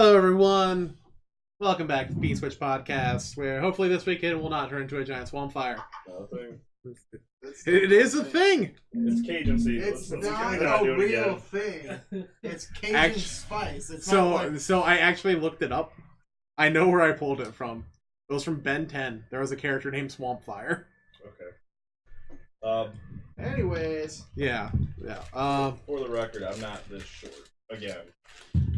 Hello, everyone. Welcome back to the P.Switch podcast, where hopefully this weekend will not turn into a giant swamp fire. Nothing. It is a thing. It's Cajun season. It's Let's not do a it real again. thing. It's Cajun spice. It's not So, like... so I actually looked it up. I know where I pulled it from. It was from Ben 10. There was a character named Swampfire. Okay. Anyways. Yeah. For the record, I'm not this short. Again,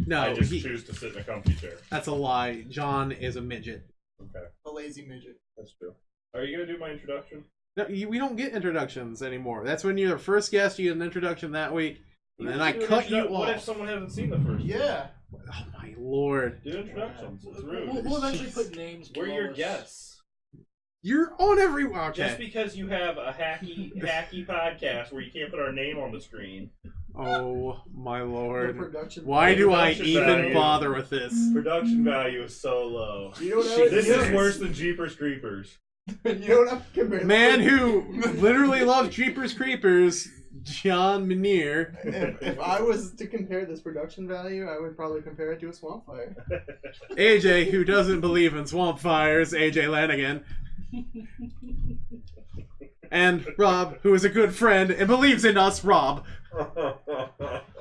No, I just choose to sit in a comfy chair. that's a lie. John is a midget. Okay, A lazy midget. that's true. Are you gonna do my introduction? No, we don't get introductions anymore. That's when you're the first guest, you get an introduction that week, and then I cut you off. What if someone hasn't seen the first? Yeah. Oh my lord. Do introductions. It's rude. We'll eventually put names. We're your below us. guests. You're on every... Okay. Just because you have a hacky podcast where you can't put our name on the screen. Oh my The lord. production. Why do I Production even value. bother with this? Production value is so low. You know what This you is know- worse than Jeepers Creepers. You know what I'm comparing? Man who literally loves Jeepers Creepers, John Minier. If I was to compare this production value, I would probably compare it to a swamp fire. AJ, who doesn't believe in swamp fires, AJ Lanigan. And Rob, who is a good friend and believes in us, Rob.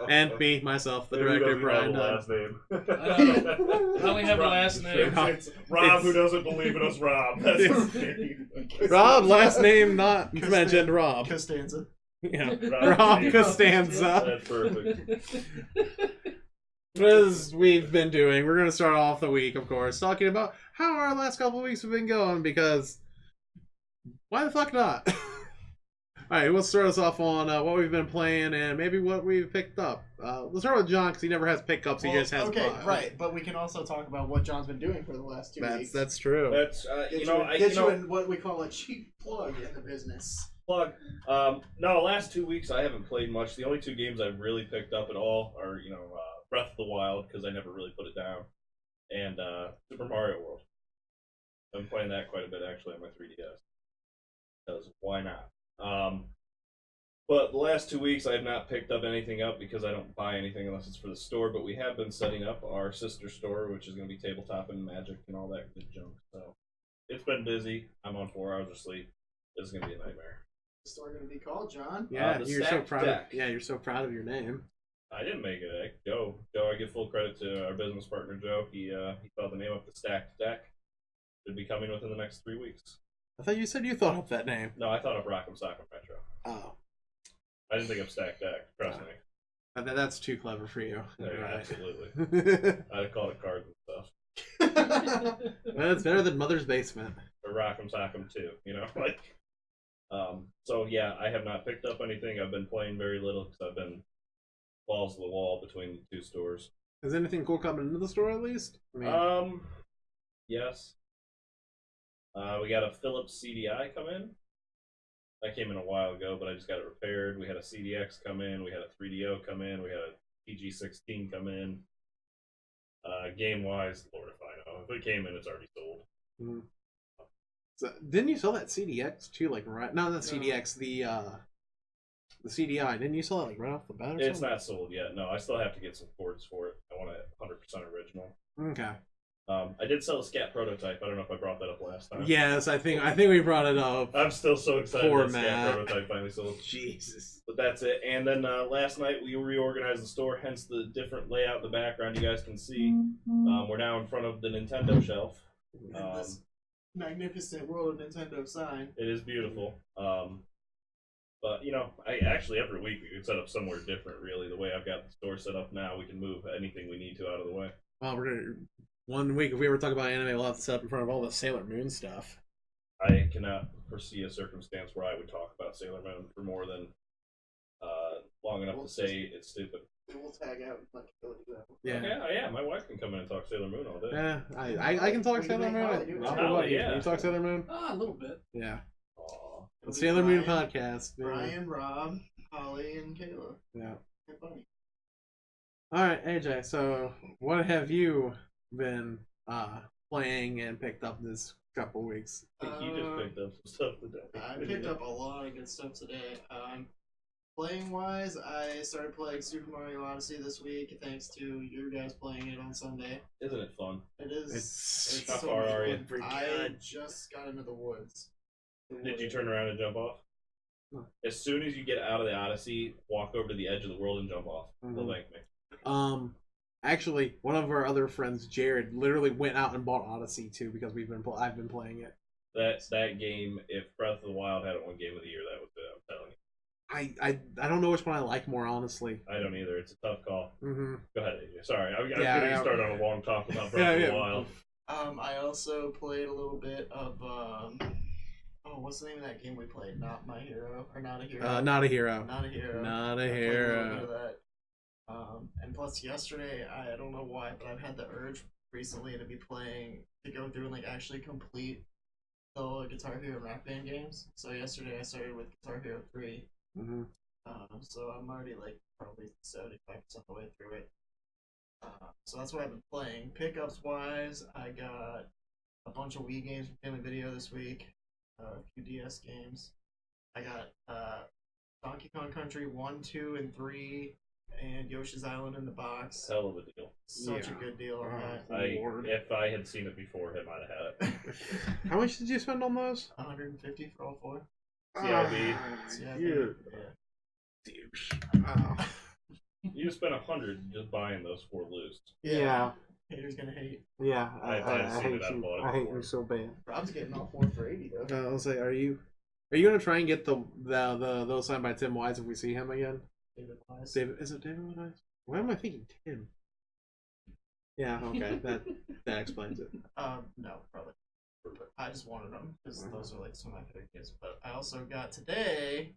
And me, myself, the director, Brian Dunn. Last name. I only have a last name. It's Rob who doesn't believe in us, Rob. That's his name. Rob, last name not mentioned, Rob. Costanza. Yeah. Rob Costanza. That's perfect. As we've been doing, we're going to start off the week, of course, talking about how our last couple of weeks have been going, because why the fuck not? Alright, we'll start us off on what we've been playing and maybe what we've picked up. Let's start with John, because he never has pickups, he just has okay, buys. right, but we can also talk about what John's been doing for the last 2 weeks. That's true. That's Get you in what we call a cheap plug in the business. plug. No, last 2 weeks I haven't played much. The only two games I've really picked up at all are Breath of the Wild, because I never really put it down, and Super Mario World. I'm playing that quite a bit actually on my 3DS. Because why not? But the last 2 weeks I have not picked up anything up because I don't buy anything unless it's for the store. But we have been setting up our sister store, which is going to be tabletop and magic and all that good junk. So it's been busy. I'm on 4 hours of sleep. This is going to be a nightmare. The store going to be called, John? Yeah, the you're so stacked proud. deck. You're so proud of your name. I didn't make it. Joe, I give full credit to our business partner Joe. He thought the name up the stacked deck. Should be coming within the next 3 weeks. I thought you said you thought up that name. No, I thought of Rock'em Sock'em Retro. Oh. I didn't think of stacked deck. Trust me. That's too clever for you. Yeah, Right. absolutely. I'd have called it cards and stuff. Well, it's better than Mother's Basement. Or Rock'em Sock'em too, like. So yeah, I have not picked up anything. I've been playing very little because I've been balls to the wall between the 2 stores. Is anything cool coming into the store at least? I mean, Yes. We got a Philips CDI come in. That came in a while ago, but I just got it repaired. We had a CDX come in. We had a 3DO come in. We had a PG16 come in. Game-wise, Lord if I know. If it came in, it's already sold. mm. So, didn't you sell that CDX too? Like right? Not the CDX, the CDI. Didn't you sell it like right off the bat? Or It's something? not sold yet. No, I still have to get some cords for it. I want it 100% original. Okay. I did sell a Scat prototype. I don't know if I brought that up last time. Yes, I think we brought it up. I'm still so excited Poor that Scat Matt. prototype finally sold. Jesus. But that's it. And then last night we reorganized the store, hence the different layout in the background you guys can see. We're now in front of the Nintendo shelf. And this magnificent World of Nintendo sign. It is beautiful. But, I actually every week we could set up somewhere different, really. The way I've got the store set up now, we can move anything we need to out of the way. Well, we're gonna 1 week if we ever talk about anime, we'll have to set up in front of all the Sailor Moon stuff. I cannot foresee a circumstance where I would talk about Sailor Moon for more than long enough to say it's stupid. We'll tag out and let Kelly do that. Yeah. Yeah, my wife can come in and talk Sailor Moon all day. Yeah, I can talk We can Sailor make Holly Moon. do it. Rob, Holly, what, you- yeah. you talk Sailor Moon? A little bit. Yeah. Aw. The It'll be Sailor Moon Brian- podcast. Yeah. Brian, Rob, Holly, and Kayla. Yeah. And Bunny. All right, AJ. So, what have you been playing and picked up this couple weeks? I think you just picked up some stuff today. I picked up a lot of good stuff today. Playing wise, I started playing Super Mario Odyssey this week thanks to you guys playing it on Sunday. Isn't it fun? It is. It's How so far are you? good. I just got into the woods. Did you turn around and jump off? No. As soon as you get out of the Odyssey, walk over to the edge of the world and jump off. They'll thank me. Actually, one of our other friends, Jared, literally went out and bought Odyssey too because I've been playing it. That game, if Breath of the Wild had it one game of the year, that was it. I'm telling you. I don't know which one I like more, honestly. I don't either. It's a tough call. Mm-hmm. Go ahead, AJ. Sorry, I'm Yeah, getting started on a long talk about Breath of the Wild. I also played a little bit of what's the name of that game we played? Not My Hero or Not a Hero? Not a Hero. Not a Hero. Not a I played hero. little bit of that. And plus yesterday, I don't know why, but I've had the urge recently to go through and like actually complete the Guitar Hero and Rock Band games. So yesterday I started with Guitar Hero 3. Mm-hmm. So I'm already like probably 75% of the way through it. So that's what I've been playing. Pickups wise, I got a bunch of Wii games from Family Video this week. A few DS games. I got Donkey Kong Country 1, 2, and 3, and Yoshi's Island in the box. Hell of a deal. Such a good deal on that. If I had seen it before him, I'd have had it. How much did you spend on those? 150 for all 4. CLB. You Yeah. douche. Oh. You spent 100 just buying those 4 loose. Yeah. Haters gonna hate. Yeah. I've I seen hate it, I've you. bought it I hate before. you so bad. Rob's getting all 4 for 80 though. I'll say, are you gonna try and get the those signed by Tim Wise if we see him again? David Wise. David, is it David Wise? Why am I thinking Tim? Yeah. Okay. that explains it. No, probably. But I just wanted them because those are like some of my favorite games. But I also got today.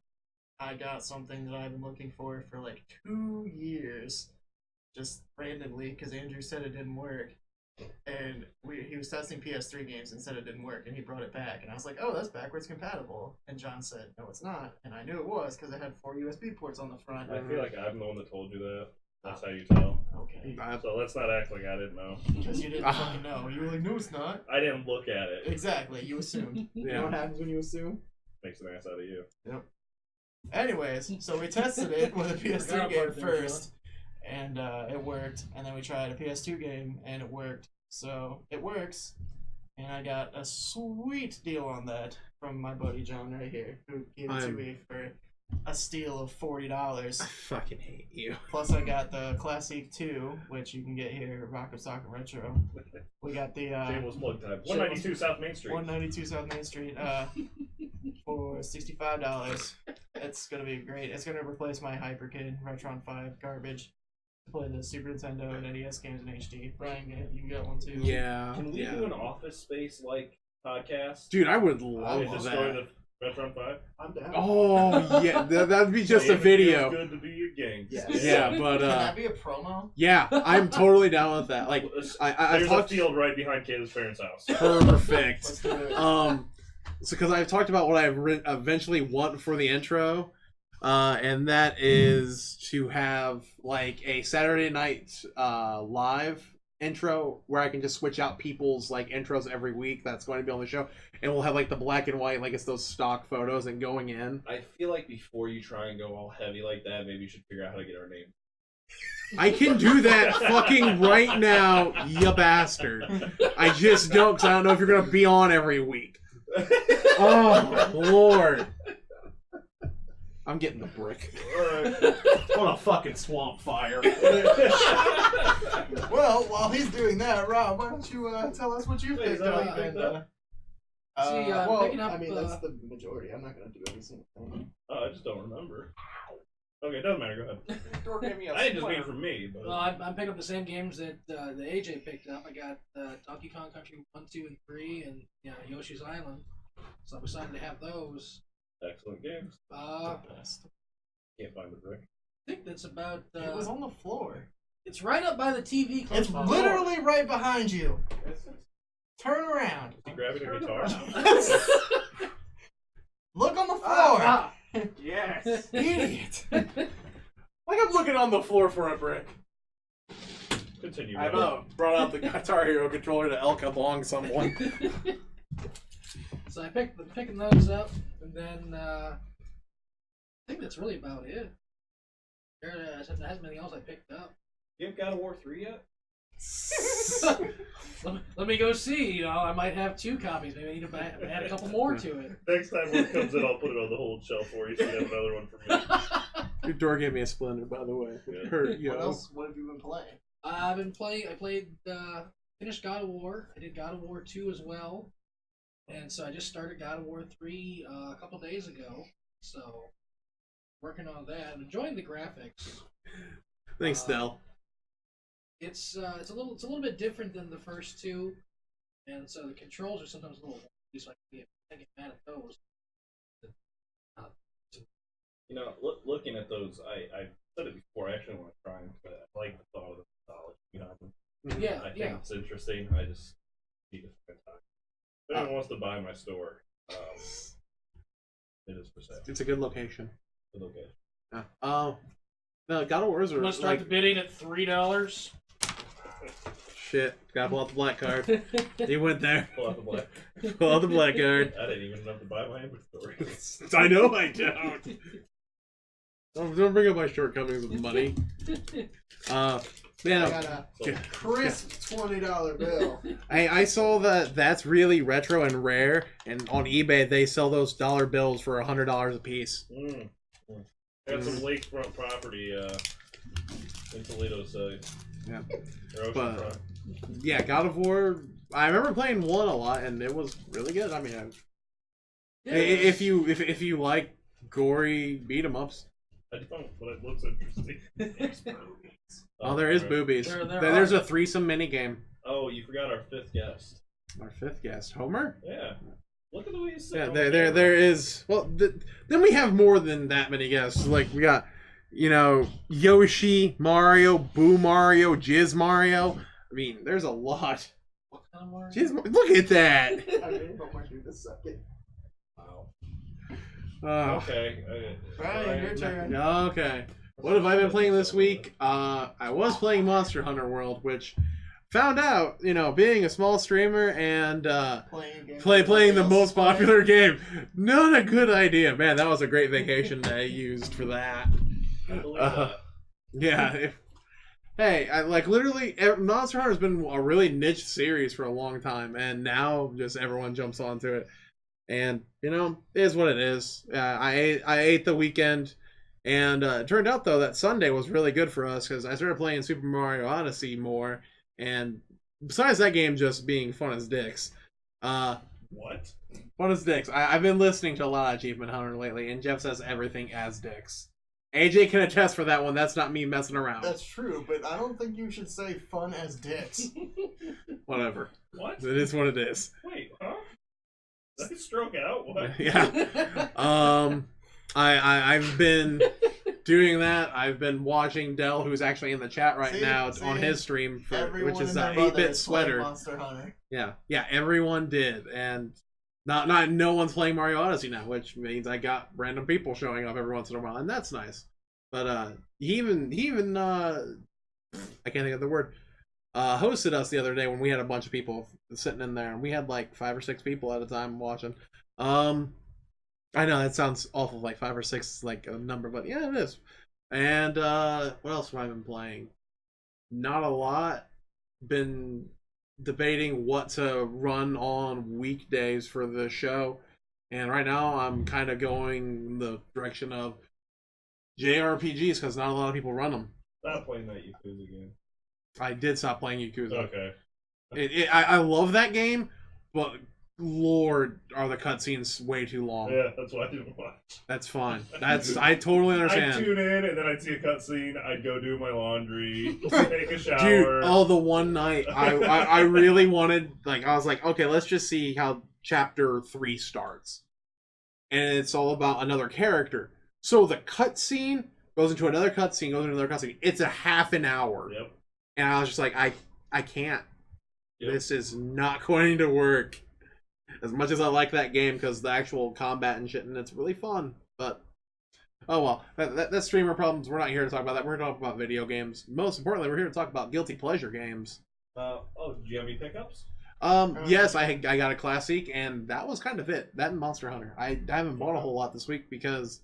I got something that I've been looking for like 2 years, just randomly because Andrew said it didn't work, and he was testing PS3 games and said it didn't work, and he brought it back, and I was like, oh, that's backwards compatible, and John said, no, it's not, and I knew it was because it had 4 USB ports on the front. I feel like I'm the one that told you that. That's how you tell. Okay. So let's not act like I didn't know. Because you didn't fucking know. You were like, no, it's not. I didn't look at it. Exactly. You assumed. You know what happens when you assume? Makes an ass out of you. Yep. Anyways, so we tested it with a PS3 game first, and it worked. And then we tried a PS2 game, and it worked. So it works, and I got a sweet deal on that from my buddy John right here, who gave it to me for a steal of $40. I fucking hate you. Plus, I got the Classic 2, which you can get here at Rock of Soccer Retro. We got the Shameless plug time. 192 South Main Street. 192 South Main Street for $65. It's gonna be great. It's gonna replace my Hyperkid Retron 5 garbage to play the Super Nintendo and NES games in HD. Brian, you can get one too. Yeah. Can we do an Office Space like podcast? Dude, I would love And destroy that. the Retron 5? I'm down. Oh yeah, that'd be just a It video. feels good to be a gang. Yes. Yeah, but Can that be a promo? yeah, I'm totally down with that. Like, I've There's a talked field right behind Kayla's parents' house. perfect. Let's do it. So because I've talked about what I eventually want for the intro, and that is to have like a Saturday night live intro where I can just switch out people's like intros every week that's going to be on the show, and we'll have like the black and white, like it's those stock photos and going in. I feel like before you try and go all heavy like that, maybe you should figure out how to get our name. I can do that fucking right now, you bastard. I just don't, because I don't know if you're going to be on every week. Oh, Lord. I'm getting the brick. What a fucking swamp fire. Well, while he's doing that, Rob, why don't you tell us what you Wait, is picked that what up? you picked up? See, Well, picking up, I mean, that's the majority. I'm not going to do every single thing. Oh, I just don't remember. Okay, doesn't matter. Go ahead. Door gave me a I didn't just swear. mean for me, but Well, I'm picking up the same games that the AJ picked up. I got Donkey Kong Country 1, 2, and 3, and Yoshi's Island. So I'm excited to have those. excellent games. I Best. Can't find the brick. think that's about. It was on the floor. It's right up by the TV. close It's by the literally right behind you. Turn around. Is he grabbing a guitar? Look on the floor. Yes. Idiot. Like I'm looking on the floor for a brick. Continue. I've Rob. brought out the Guitar Hero controller to elk along someone. So I'm picking those up, and then think that's really about it. There hasn't been anything else I picked up. You have God of War 3 yet? Let me go see. You know, I might have 2 copies. Maybe I need to add a couple more to it. Next time one comes in, I'll put it on the hold shelf for you. So you have another one for me. Your door gave me a splinter, by the way. Yeah. Hurt, What else? What have you been playing? I've been playing. I played. Finished God of War. I did God of War 2 as well, and so I just started God of War 3 a couple days ago. So working on that. I'm enjoying the graphics. Thanks, Del. It's a little bit different than the first 2, and so the controls are sometimes a little wonky, so I get mad at those. You know, looking at those, I said it before. I actually want to try them, but I like the thought of the mythology behind them. Yeah, I think it's interesting. I just need to spend time. If anyone wants to buy my store, it is for sale. It's a good location. Good location. Yeah. No, God of Wars are I'm gonna start like the bidding at $3. shit. Gotta pull out the black card. You went there. Pull out the black. Pull out the black card. I didn't even have to buy my inventory. I know I don't. Don't bring up my shortcomings with money. I Man, got a crisp $20 bill. hey, I saw that's really retro and rare, and on eBay they sell those dollar bills for $100 a piece. Got some lakefront property in Toledo, so Yeah. or oceanfront. Yeah, God of War. I remember playing 1 a lot, and it was really good. I mean, if you like gory beat 'em ups. I don't, but it looks interesting. Oh, there is right. boobies. There There's are. a threesome minigame. Oh, you forgot our 5th guest. Our 5th guest, Homer. Yeah. Look at the way you sit. Yeah, on there the camera. is. Well, then we have more than that many guests. Like we got, Yoshi, Mario, Boo Mario, Jizz Mario. I mean, there's a lot. What kind of Mario? Look at that. I made Homer do the second. Wow. Oh. Okay. Brian, your turn. Okay. What have I been playing this week? I was playing Monster Hunter World, which found out, being a small streamer and playing the most popular game, not a good idea. Man, that was a great vacation that I used for that. I believe that. Yeah. Hey, literally, Monster Hunter has been a really niche series for a long time, and now just everyone jumps onto it. And, it is what it is. I ate the weekend. And it turned out, though, that Sunday was really good for us because I started playing Super Mario Odyssey more. And besides that game just being fun as dicks. What? Fun as dicks. I've been listening to a lot of Achievement Hunter lately, and Jeff says everything as dicks. AJ can attest for that one. That's not me messing around. That's true, but I don't think you should say fun as dicks. Whatever. What? It is what it is. Wait, huh? Did I stroke out? What? Yeah. I've been doing that. I've been watching Dell, who's actually in the chat right now on his stream, which is 8-bit sweater. Monster Hunter. Yeah, everyone did, and no one's playing Mario Odyssey now, which means I got random people showing up every once in a while, and that's nice. But he even I can't think of the word. Hosted us the other day when we had a bunch of people sitting in there, and we had like 5 or 6 people at a time watching. I know that sounds awful, like 5 or 6 like a number, but yeah, it is. And what else have I been playing? Not a lot. Been debating what to run on weekdays for the show, and right now I'm kind of going the direction of JRPGs because not a lot of people run them. Stop playing that Yakuza game. I did stop playing Yakuza. Okay. I love that game, but Lord, are the cutscenes way too long. Yeah, that's why I didn't watch. That's fine. I totally understand. I'd tune in and then I'd see a cutscene. I'd go do my laundry, take a shower. Dude, the one night I really wanted, I was like, okay, let's just see how chapter 3 starts, and it's all about another character. So the cutscene goes into another cutscene, goes into another cutscene. It's a half an hour. Yep. And I was just like, I can't. Yep. This is not going to work. As much as I like that game because the actual combat and shit, and it's really fun. But, oh well. That's streamer problems. We're not here to talk about that. We're here to talk about video games. Most importantly, we're here to talk about guilty pleasure games. Do you have any pickups? Yes, I got a Classic, and that was kind of it. That and Monster Hunter. I haven't bought a whole lot this week because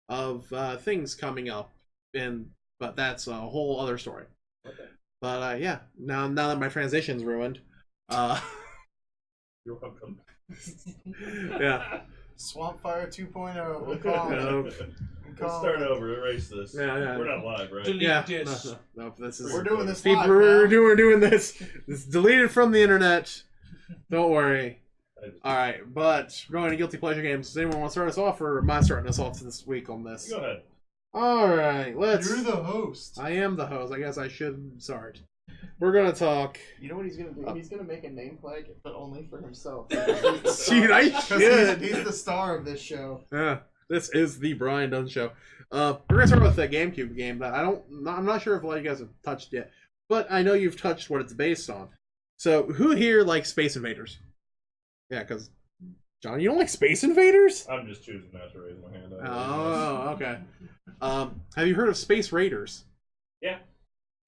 of things coming up, but that's a whole other story. Okay. But yeah, now that my transition's ruined, You're welcome. yeah. Swampfire 2.0. I'm calling it. Let's start over. Erase this. Yeah. We're not live, right? Delete Yeah, this. no, this is We're doing this people. live We're now. doing this. It's deleted from the internet. Don't worry. All right, but we're going to guilty pleasure games. Does anyone want to start us off, or am I starting us off this week on this? Go ahead. All right, let's. You're the host. I am the host. I guess I should start. We're gonna talk. You know what he's gonna do? He's gonna make a name flag, but only for himself. Dude, I 'Cause should. He's the star of this show. Yeah, this is the Brian Dunn show. We're gonna start with the GameCube game that I'm not sure if a lot of you guys have touched yet, but I know you've touched what it's based on. So, who here likes Space Invaders? Yeah, because John, you don't like Space Invaders? I'm just choosing not to raise my hand. Oh, okay. Have you heard of Space Raiders? Yeah.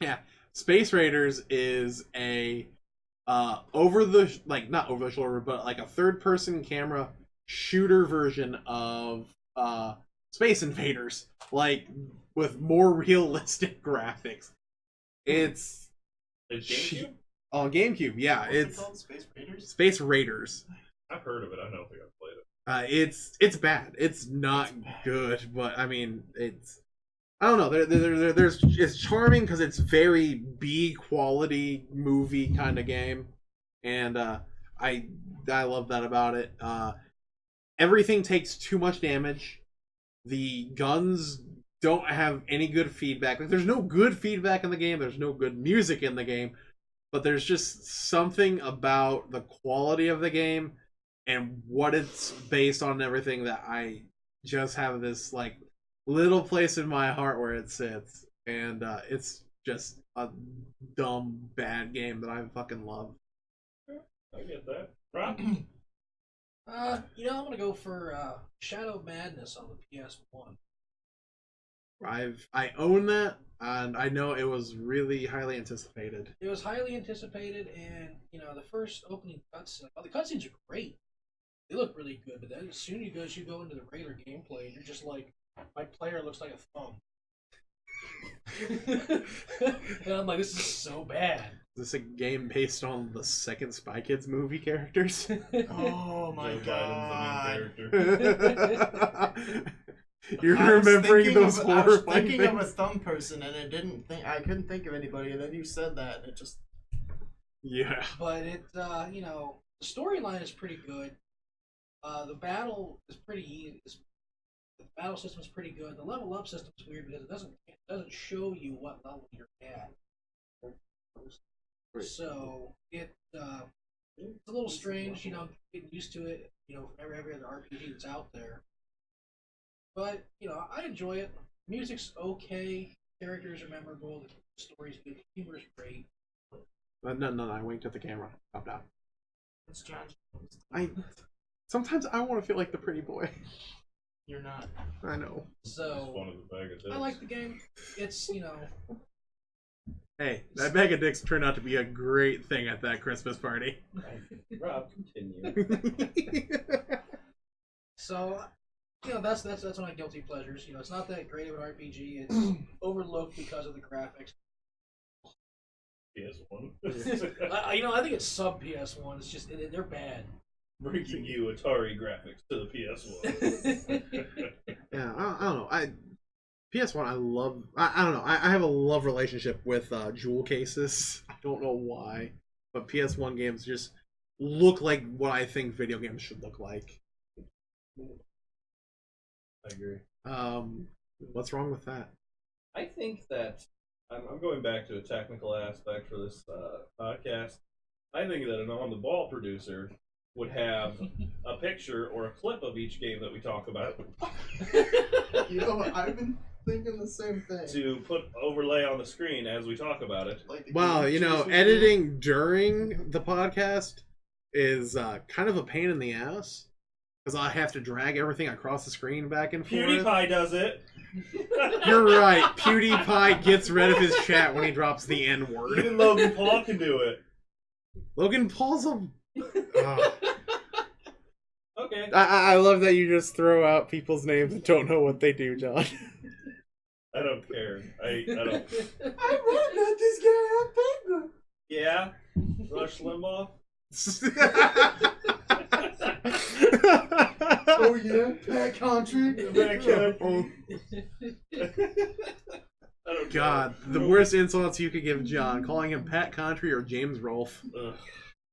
Yeah. Space Raiders is a not over the shoulder, but like a third person camera shooter version of Space Invaders, like with more realistic graphics. It's GameCube? on GameCube. Yeah, What's it it's called? Space Raiders? Space Raiders. I've heard of it. I don't think I've played it. It's bad. It's not good, but I mean, I don't know. It's charming because it's very B quality movie kind of game, and I love that about it. Everything takes too much damage. The guns don't have any good feedback. Like, there's no good feedback in the game. There's no good music in the game, but there's just something about the quality of the game and what it's based on and everything that I just have this like little place in my heart where it sits, and it's just a dumb bad game that I fucking love. I get that. Rob? I'm gonna go for Shadow of Madness on the PS1. I own that, and I know it was really highly anticipated. It was highly anticipated, and the first opening cutscene, the cutscenes are great. They look really good, but then as soon as you go into the regular gameplay, you're just like, my player looks like a thumb. And I'm like, this is so bad. Is this a game based on the second Spy Kids movie characters? Oh my Joe god. Biden's the main character. You're I was remembering thinking those of, I was horrifying thinking of a things? thumb person, and I couldn't think of anybody, and then you said that, and it just. Yeah. But the storyline is pretty good. The battle is pretty easy. The battle system is pretty good. The level up system is weird because it doesn't show you what level you're at. Right. So it's a little strange, getting used to it, from every other RPG that's out there. But I enjoy it. Music's okay. Characters are memorable. The story's good. The humor's great. No, I winked at the camera. Calm down. It's John. Sometimes I want to feel like the pretty boy. You're not. I know. So One of the bag of dicks. I like the game. It's Hey, that bag of dicks turned out to be a great thing at that Christmas party. Rob, continue. So that's one of my guilty pleasures. It's not that great of an RPG. It's overlooked because of the graphics. PS1. I think it's sub PS1. It's just they're bad. Bringing you Atari graphics to the PS1. Yeah, I don't know. PS1, I love. I don't know. I have a love relationship with jewel cases. I don't know why, but PS1 games just look like what I think video games should look like. I agree. What's wrong with that? I think that I'm going back to a technical aspect for this podcast. I think that an on-the-ball producer would have a picture or a clip of each game that we talk about I've been thinking the same thing. to put overlay on the screen as we talk about it. Like the Wow, game chase we do. editing during the podcast is kind of a pain in the ass because I have to drag everything across the screen back and forth. PewDiePie does it. You're right. PewDiePie gets rid of his chat when he drops the N word. Even Logan Paul can do it. Logan Paul's a. Okay, Okay. I love that you just throw out people's names and don't know what they do, John. I don't care. I don't. I'm running at this guy on paper. Yeah. Rush Limbaugh. Oh yeah, Pat Country. Pat Country. I don't God, know. the worst insults you could give John, calling him Pat Country or James Rolfe.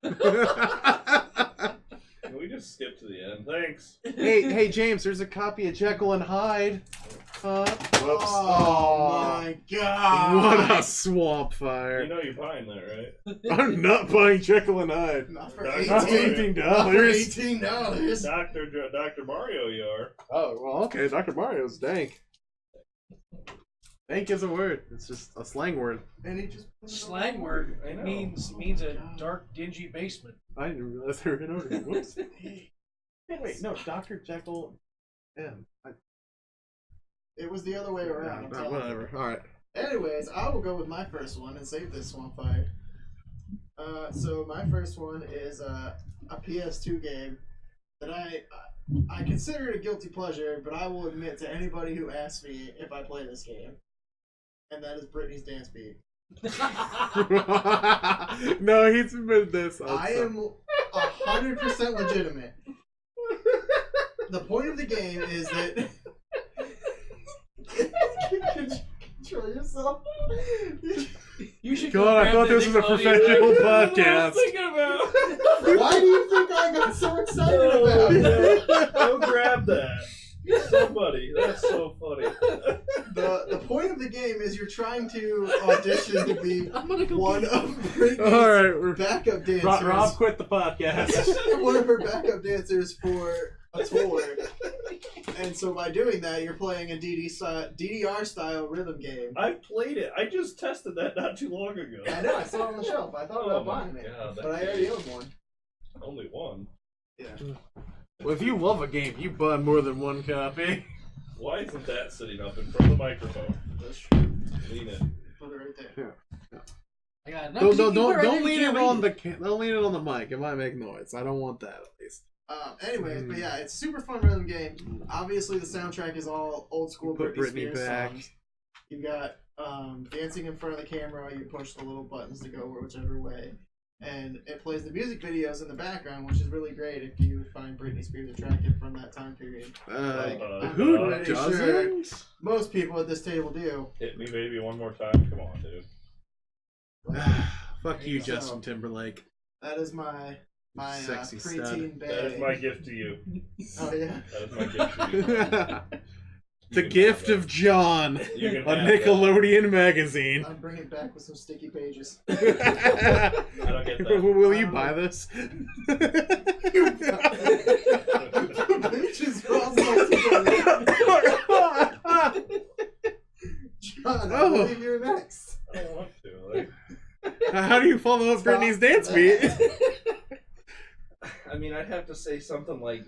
Can we just skip to the end? Thanks. Hey, James, there's a copy of Jekyll and Hyde. Whoops. Oh my god. What a swamp You fire. know you're buying that, right? I'm not buying Jekyll and Hyde. Not for Not Not $18. $18. Dr. Mario, you are. Oh, well, okay, Dr. Mario's dank. Dank is a word. It's just a slang word. And he just Slang word. I It know. means a dark, dingy basement. I didn't realize they were in order. Whoops. Wait, no, Dr. Jekyll M. It was the other way around. I'm telling you. Whatever. Alright. Anyways, I will go with my first one and save this swamp fire. So my first one is a PS2 game that I consider it a guilty pleasure, but I will admit to anybody who asks me if I play this game, and that is Britney's Dance Beat. No, he's admitted this. I am 100% legitimate. The point of the game is that control yourself. You should God, I thought this was a professional podcast. Why do you think I got so excited about it? Go grab that. Somebody. That's so funny. The point of the game is you're trying to audition to be I'm gonna go one get of Britney's Alright, we're... backup dancers. Rob quit the podcast. One of her backup dancers for a tour. And so by doing that, you're playing a DDR style rhythm game. I played it. I just tested that not too long ago. I know, I saw it on the shelf. I thought about buying it. God, But I already own one. Only one. Yeah. Well, if you love a game, you buy more than one copy. Why isn't that sitting up in front of the microphone? That's true. Lean it. Put it right there. I got it. No, Don't you put it right there, lean you it can't on read don't lean it on the mic. It might make noise. I don't want that at least. Anyways, but yeah, it's a super fun rhythm game. Obviously, the soundtrack is all old school Put Britney Britney Spears back. songs. You've got dancing in front of the camera. You push the little buttons to go whichever way, and it plays the music videos in the background, which is really great if you find Britney Spears attractive from that time period. Who I'm pretty doesn't? sure most people at this table do. Hit me, baby, one more time. Come on, dude. Fuck you, So- Justin Timberlake. That is my Sexy preteen bag. That is my gift to you. Oh yeah. That is my gift to you. The gift of John, You a can have Nickelodeon magazine. I'm bringing it back with some sticky pages. I don't get that. Will you buy this? Pages are all stuck together. John, I believe you're next. I don't want to. Like, How do you follow up Britney's dance beat? I mean, I'd have to say something like, I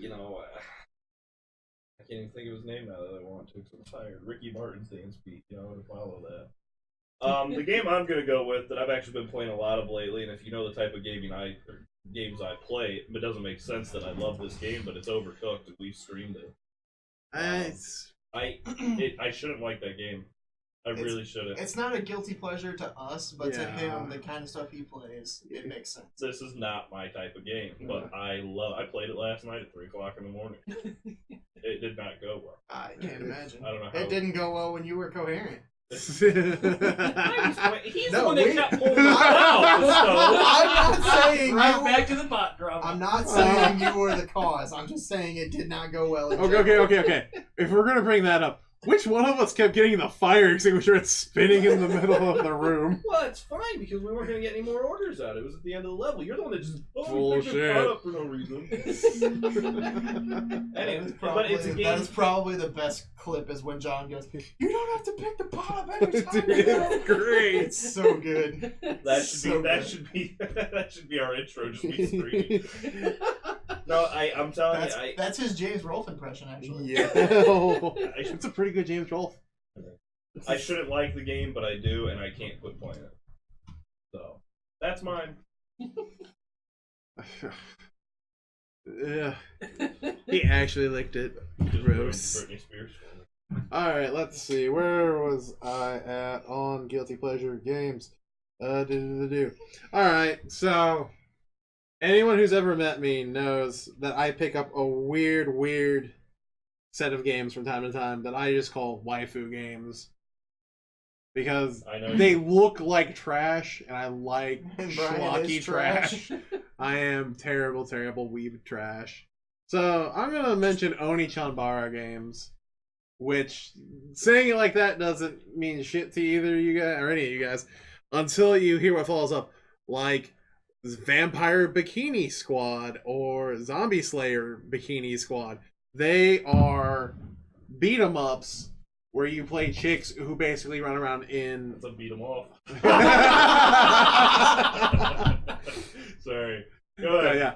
can't even think of his name now that I want to because I'm tired. Ricky Martin's dance beat, to follow that. The game I'm going to go with that I've actually been playing a lot of lately, and if you know the type of games I play, it doesn't make sense that I love this game, but it's Overcooked, and we've streamed it. I shouldn't like that game. I really shouldn't. It's not a guilty pleasure to us, but to Yeah. him, the kind of stuff he plays, it makes sense. This is not my type of game, but I played it last night at 3 o'clock in the morning. It did not go well. I can't imagine. I don't know how. It didn't go well when you were coherent. He's the No, one that we- kept pulling it out. I'm not saying Right you. back to the pot drama. I'm not saying you were the cause. I'm just saying it did not go well. in general. Okay. If we're gonna bring that up, which one of us kept getting the fire extinguisher and spinning in the middle of the room? Well, it's fine because we weren't going to get any more orders out. It was at the end of the level. You're the one that just Bullshit. caught up for no reason. Anyway, but it's a game. That is probably the best clip is when John goes, "You don't have to pick the pot up every time." Dude, it's great. It's so good. That should be our intro. Just me screaming. No, I'm telling you, That's his James Rolfe impression, actually. Yeah. It's a pretty good James Rolfe. I shouldn't like the game, but I do, and I can't quit playing it. So that's mine. Yeah. He actually licked it. Just ruined Gross. Britney Spears for me. Alright, let's see. Where was I at on Guilty Pleasure Games? Alright, so anyone who's ever met me knows that I pick up a weird set of games from time to time that I just call waifu games. Because I know they you. look like trash, and I like And Brian schlocky is trash. I am terrible weeb trash. So I'm gonna mention Oni-chanbara games, which saying it like that doesn't mean shit to either you guys or any of you guys until you hear what follows up, like Vampire Bikini Squad or Zombie Slayer Bikini Squad. They are beat 'em ups where you play chicks who basically run around in. Let's beat them off. Sorry. Go ahead. Yeah.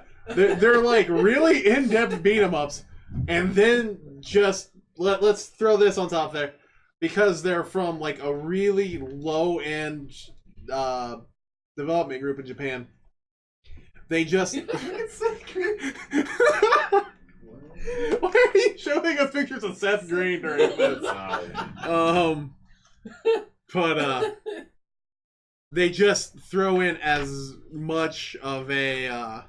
They're like really in-depth beat 'em ups, and then just let's throw this on top there because they're from like a really low-end development group in Japan. They just. Why are you showing us pictures of Seth Green during this? But they just throw in as much of a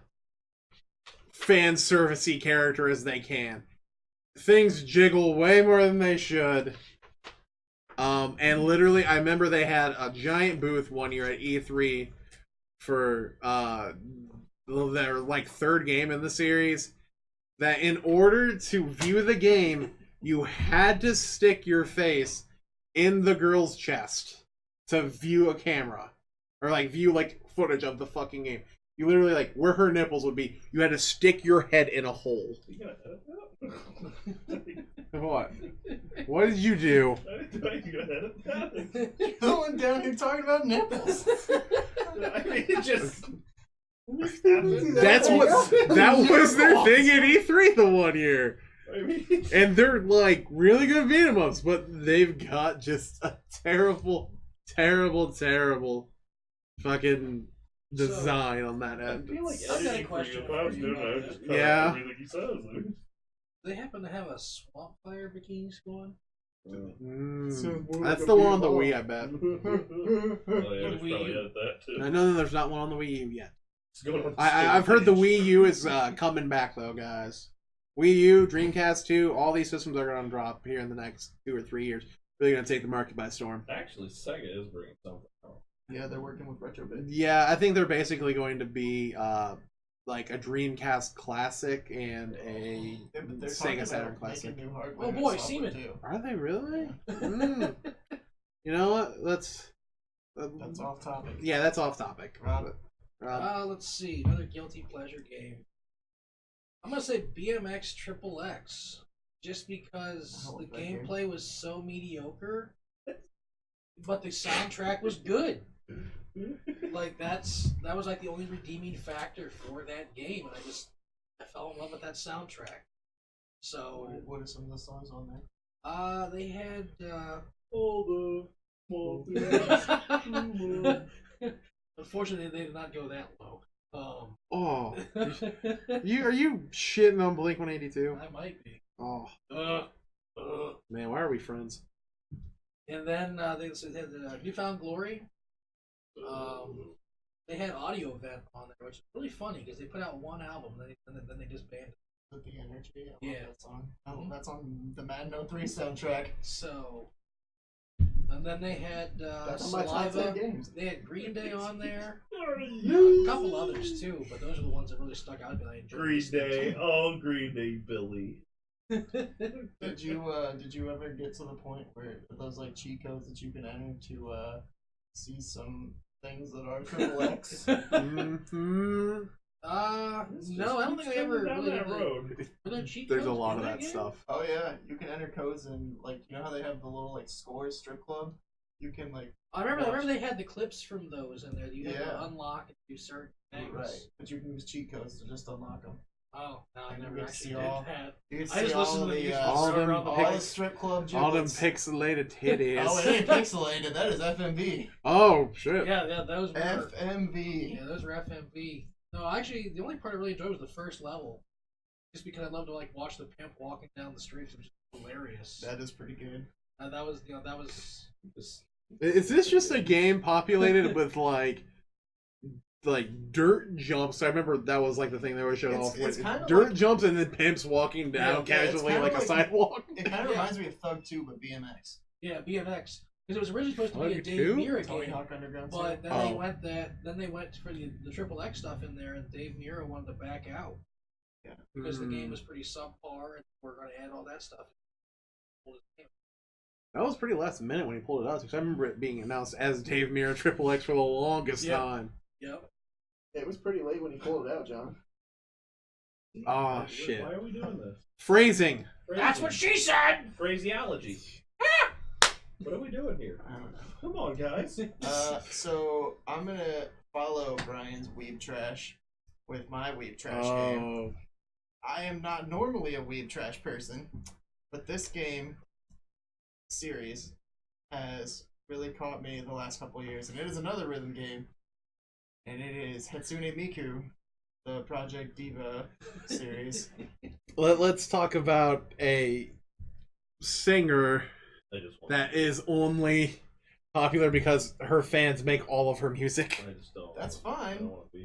fan servicey character as they can. Things jiggle way more than they should. And literally, I remember they had a giant booth one year at E3 for their like third game in the series. That in order to view the game, you had to stick your face in the girl's chest to view a camera. Or like view like footage of the fucking game. You literally like where her nipples would be, you had to stick your head in a hole. You gonna edit that? What? What did you do? I didn't you gonna edit that. Going down here talking about nipples. I mean, it just. That was their thing at E3 the one year. I mean, And they're like really good beat 'em ups, but they've got just a terrible fucking design on that I end. feel like I've got a editing for question you. If I was for you doing it, I would about just that. cut Yeah. out everything he says. They happen to have a Swamp Fire Bikini Squad. That's the one on the Wii, I bet. Oh yeah, we should Wii probably U. edit that too. I know there's not one on the Wii U yet. It's going on I've heard the Wii U is coming back though, guys. Wii U, Dreamcast 2, all these systems are going to drop here in the next 2 or 3 years. Really going to take the market by storm. Actually, Sega is bringing something out. Yeah, they're working with Retrobit. Yeah, I think they're basically going to be like a Dreamcast Classic and a Yeah, but they're talking Sega Saturn about Classic. making new hardware Oh and boy, software, Seaman. too. Are they really? You know what? That's off topic. Yeah, that's off topic. Rob. Let's see, another guilty pleasure game. I'm gonna say BMX Triple X, just because I the like that game. gameplay was so mediocre, but the soundtrack was good. Like that was like the only redeeming factor for that game, and I fell in love with that soundtrack. So What are some of the songs on there? they had All the small unfortunately they did not go that low. Oh, are you shitting on Blink 182? I might be. Oh Uh, man, why are we friends? And then they had Newfound Glory. They had Audio Event on there, which is really funny because they put out one album and then they just banned it. With the energy. I love Yeah. that song. Oh, Mhm. that's on the Madden 03 soundtrack. So, and then they had That's on my top 10 Saliva. games. They had Green Day on there. A couple others too, but those are the ones that really stuck out that I enjoyed. Green listening Day. to. Oh, Green Day, Billy. Did you ever get to the point where those like cheat codes that you can enter to see some things that are triple X? Mhm. No, I don't think I ever down really that did road. Were there cheat There's a codes lot in of that game? stuff. Oh yeah, you can enter codes and like you know how they have the little like scores strip club. You can like I remember they had the clips from those in there. You had to Yeah. unlock and do certain things. right, but you can use cheat codes to just unlock them. Oh, no, I And you never get to actually see did all- that. You can I see just listened all to the the music. all them all the pics- strip club All them giblets. pixelated titties. Oh, it ain't pixelated. That is FMV. Oh shit. Yeah, those were. FMV. Yeah, those were FMV. No, actually, the only part I really enjoyed was the first level. just because I love to like watch the pimp walking down the streets. It was just hilarious. That is pretty good. That was that was. Is this just a game populated with like dirt jumps? I remember that was like the thing they were showing off. It's kind of dirt like, jumps and then pimps walking down Yeah, it's casually kinda like a like- sidewalk. it kind of reminds me of Thug 2, but BMX. Yeah, BMX. Because it was originally supposed to be a Thug Dave 2? Mirra Tony game, Hawk Underground 2. but then Oh. they went for the Triple X stuff in there, and Dave Mirra wanted to back out because the game was pretty subpar, and we're going to add all that stuff. That was pretty last minute when he pulled it out, because I remember it being announced as Dave Mirra Triple X for the longest Yeah. time. Yep. It was pretty late when he pulled it out, John. Oh shit. Why are we doing this? Phrasing. That's what she said. Phraseology. What are we doing here? I don't know. Come on, guys. So I'm gonna follow Brian's Weeb Trash with my Weeb Trash game. Oh. I am not normally a Weeb Trash person, but this game series has really caught me the last couple of years, and it is another rhythm game, and it is Hatsune Miku, the Project Diva series. Let's talk about a singer I just want that is only popular because her fans make all of her music. I just don't. That's I don't fine. want to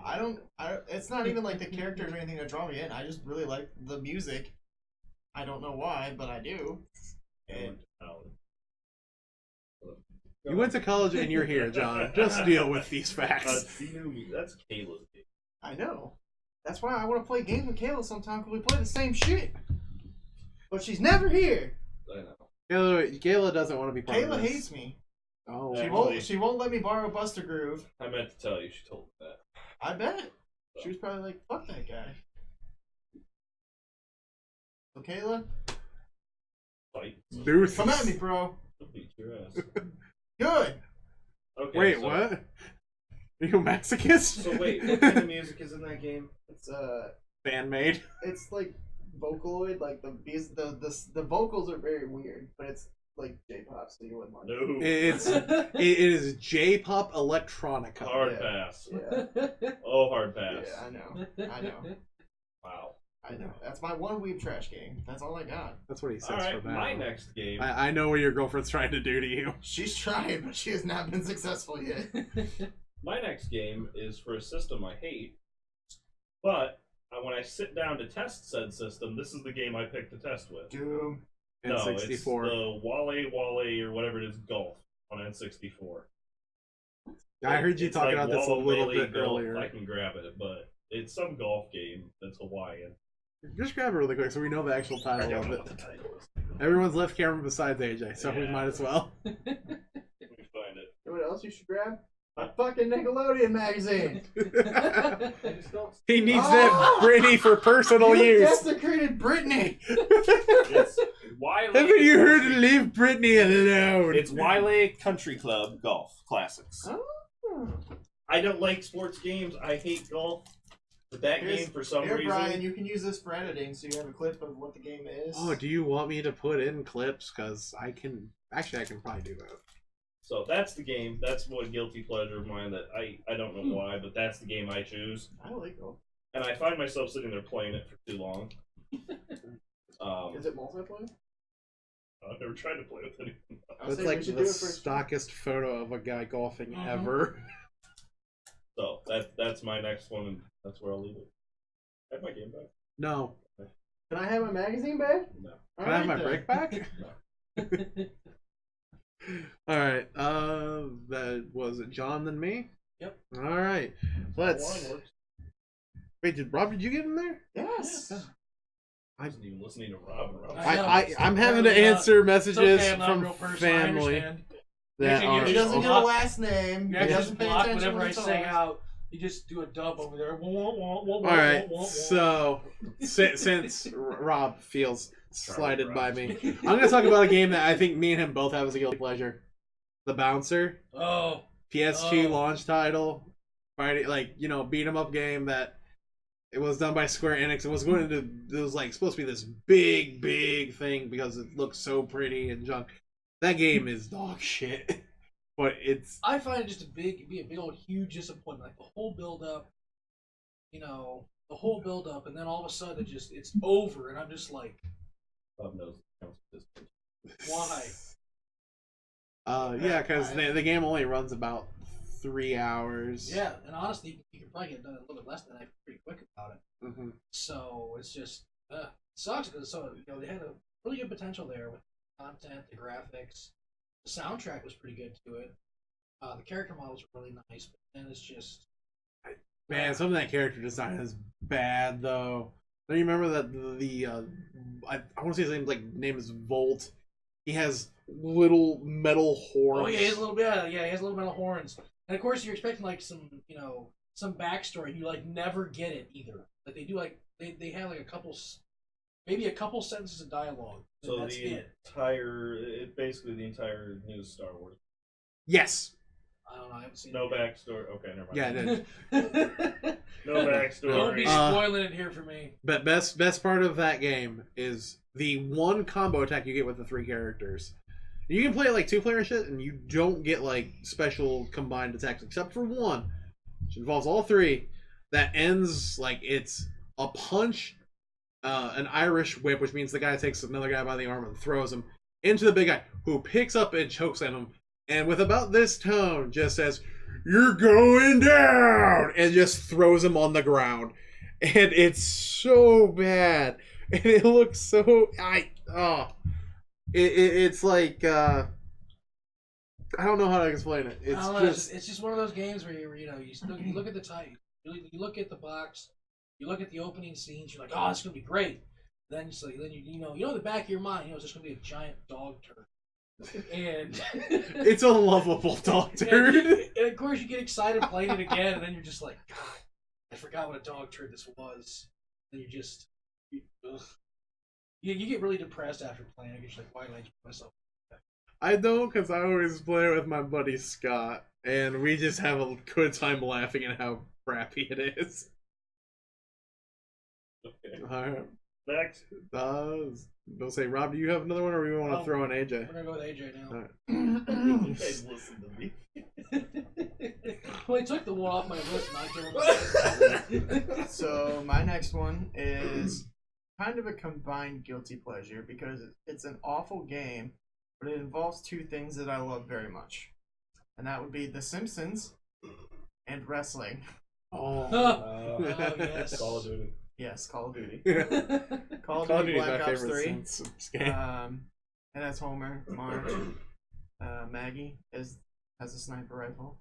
be. It's not even like the characters or anything that draw me in. I just really like the music. I don't know why, but I do. And You went to college and you're here, John. Just deal with these facts. That's Kayla's game. I know. That's why I want to play games with Kayla sometime, because we play the same shit. But she's never here. I know. Kayla doesn't want to be part of Kayla this. hates me. Oh, She Actually- won't let me borrow Buster Groove. I meant to tell you. She told me that. I bet. She was probably like, fuck that guy. So Kayla, Fight. Deuces. come at me, bro. I'll beat your ass. Good. Okay. Wait, so, what? Are you a masochist? So wait, what kind of music is in that game? It's Fan made. it's like Vocaloid, like the vocals are very weird, but it's like J-pop, so you wouldn't like it. No. It is J-pop electronica. Hard Yeah. pass. Yeah, Oh, hard pass. yeah, I know. Wow. I know. That's my one Weeb Trash game. That's all I got. That's what he says All right, for that. my next game. I know what your girlfriend's trying to do to you. She's trying, but she has not been successful yet. My next game is for a system I hate, but when I sit down to test said system, this is the game I pick to test with. Doom. No, it's N64. the Wale or whatever it is, Golf on N64. I heard you It's talking like about this a Walla little Melee bit Golf, earlier. I can grab it, but it's some golf game that's Hawaiian. Just grab it really quick so we know the actual I title don't of know it. what the title is. Everyone's left camera besides AJ, so we Yeah. might as well. Let me find it. You know what else you should grab? My fucking Nickelodeon magazine. I just don't. He needs Oh! that Britney for personal You use. desecrated Britney. It's Wiley. Haven't you heard to leave Britney alone? It's Wiley Country Club Golf Classics. Oh. I don't like sports games. I hate golf. But that Here's- game, for some Here, reason, Brian, you can use this for editing, so you have a clip of what the game is. Oh, do you want me to put in clips? Because I can. Actually, I can probably do that. so that's the game. That's one guilty pleasure of mine that I don't know why, but that's the game I choose. I like golf. And I find myself sitting there playing it for too long. Is it multiplayer? I've never tried to play with anyone. I'll That's say like we should the do it for- stockest photo of a guy golfing Mhm. ever. So that's my next one, and that's where I'll leave it. I have my game back. No. Can I have my magazine back? No. Can I have my break back? Alright, that was it John then me? Yep. Alright. Let's Line works. wait, did you get in there? Yes. I wasn't even listening to Rob. and Rob. I know. I'm having to Apparently not. answer It's messages okay, I'm not a from real person. I family understand. that You are He just doesn't get a block- last name. You He actually doesn't just pay block attention whenever when I he say talks. out. You just do a dub over there. Alright, so since Rob feels slighted by me, I'm gonna talk about a game that I think me and him both have as a guilty pleasure. The Bouncer. Oh, PS2 Oh. launch title. Friday, beat 'em up game that it was done by Square Enix. It was going to it was like supposed to be this big thing because it looks so pretty and junk. That game is dog shit. But it's I find it just be a big old huge disappointment. Like the whole build up, the whole build up, and then all of a sudden it's over, and I'm just like, God knows it counts as this. why? Yeah, because the game only runs about 3 hours. Yeah, and honestly, you can probably get done a little bit less than that pretty quick about it. Mm-hmm. So it's just sucks because they had a really good potential there with content, the graphics, the soundtrack was pretty good to it. The character models were really nice, but then it's just Man, some of that character design is bad though. Don't you remember that I want to say his name is Volt. He has little metal horns. Oh yeah, he has a little bit. Yeah, he has little metal horns. And of course, you're expecting like some backstory. You like never get it either. Like they do like they have like maybe a couple sentences of dialogue. So that's the it. basically the entire new Star Wars. Yes. I don't know. I haven't seen No it yet. backstory. Okay, never mind. Yeah, it is. No backstory. Don't be spoiling it here for me. But best part of that game is the one combo attack you get with the 3 characters. You can play it like 2-player shit, and you don't get like special combined attacks except for one, which involves all 3. That ends like it's a punch, an Irish whip, which means the guy takes another guy by the arm and throws him into the big guy, who picks up and chokes at him, and with about this tone just says, "You're going down," and just throws him on the ground. And it's so bad. And it looks so it's like I don't know how to explain it. It's just one of those games where you look at the title, you look at the box, you look at the opening scenes, you're like, oh, it's gonna be great. Then you know in the back of your mind, it's just gonna be a giant dog turd. And it's a lovable dog turd. And of course you get excited playing it again, and then you're just like, God, I forgot what a dog turd this was. And you get really depressed after playing it. You're just like, why did I do myself? I don't, because I always play with my buddy Scott, and we just have a good time laughing at how crappy it is. Okay. Alright. Next. They'll say, Rob, do you have another one, or we want to throw in AJ? We're gonna go with AJ now. All right. You guys listen to me. Well, I took the one off my list, and I can't. So my next one is kind of a combined guilty pleasure because it's an awful game, but it involves 2 things that I love very much, and that would be The Simpsons and wrestling. Oh, yes. Call of Duty. Yes, Call of Duty. Call Call of Duty Duty is Black my Ops favorite 3. Simpsons game. And that's Homer, Marge, Maggie has a sniper rifle.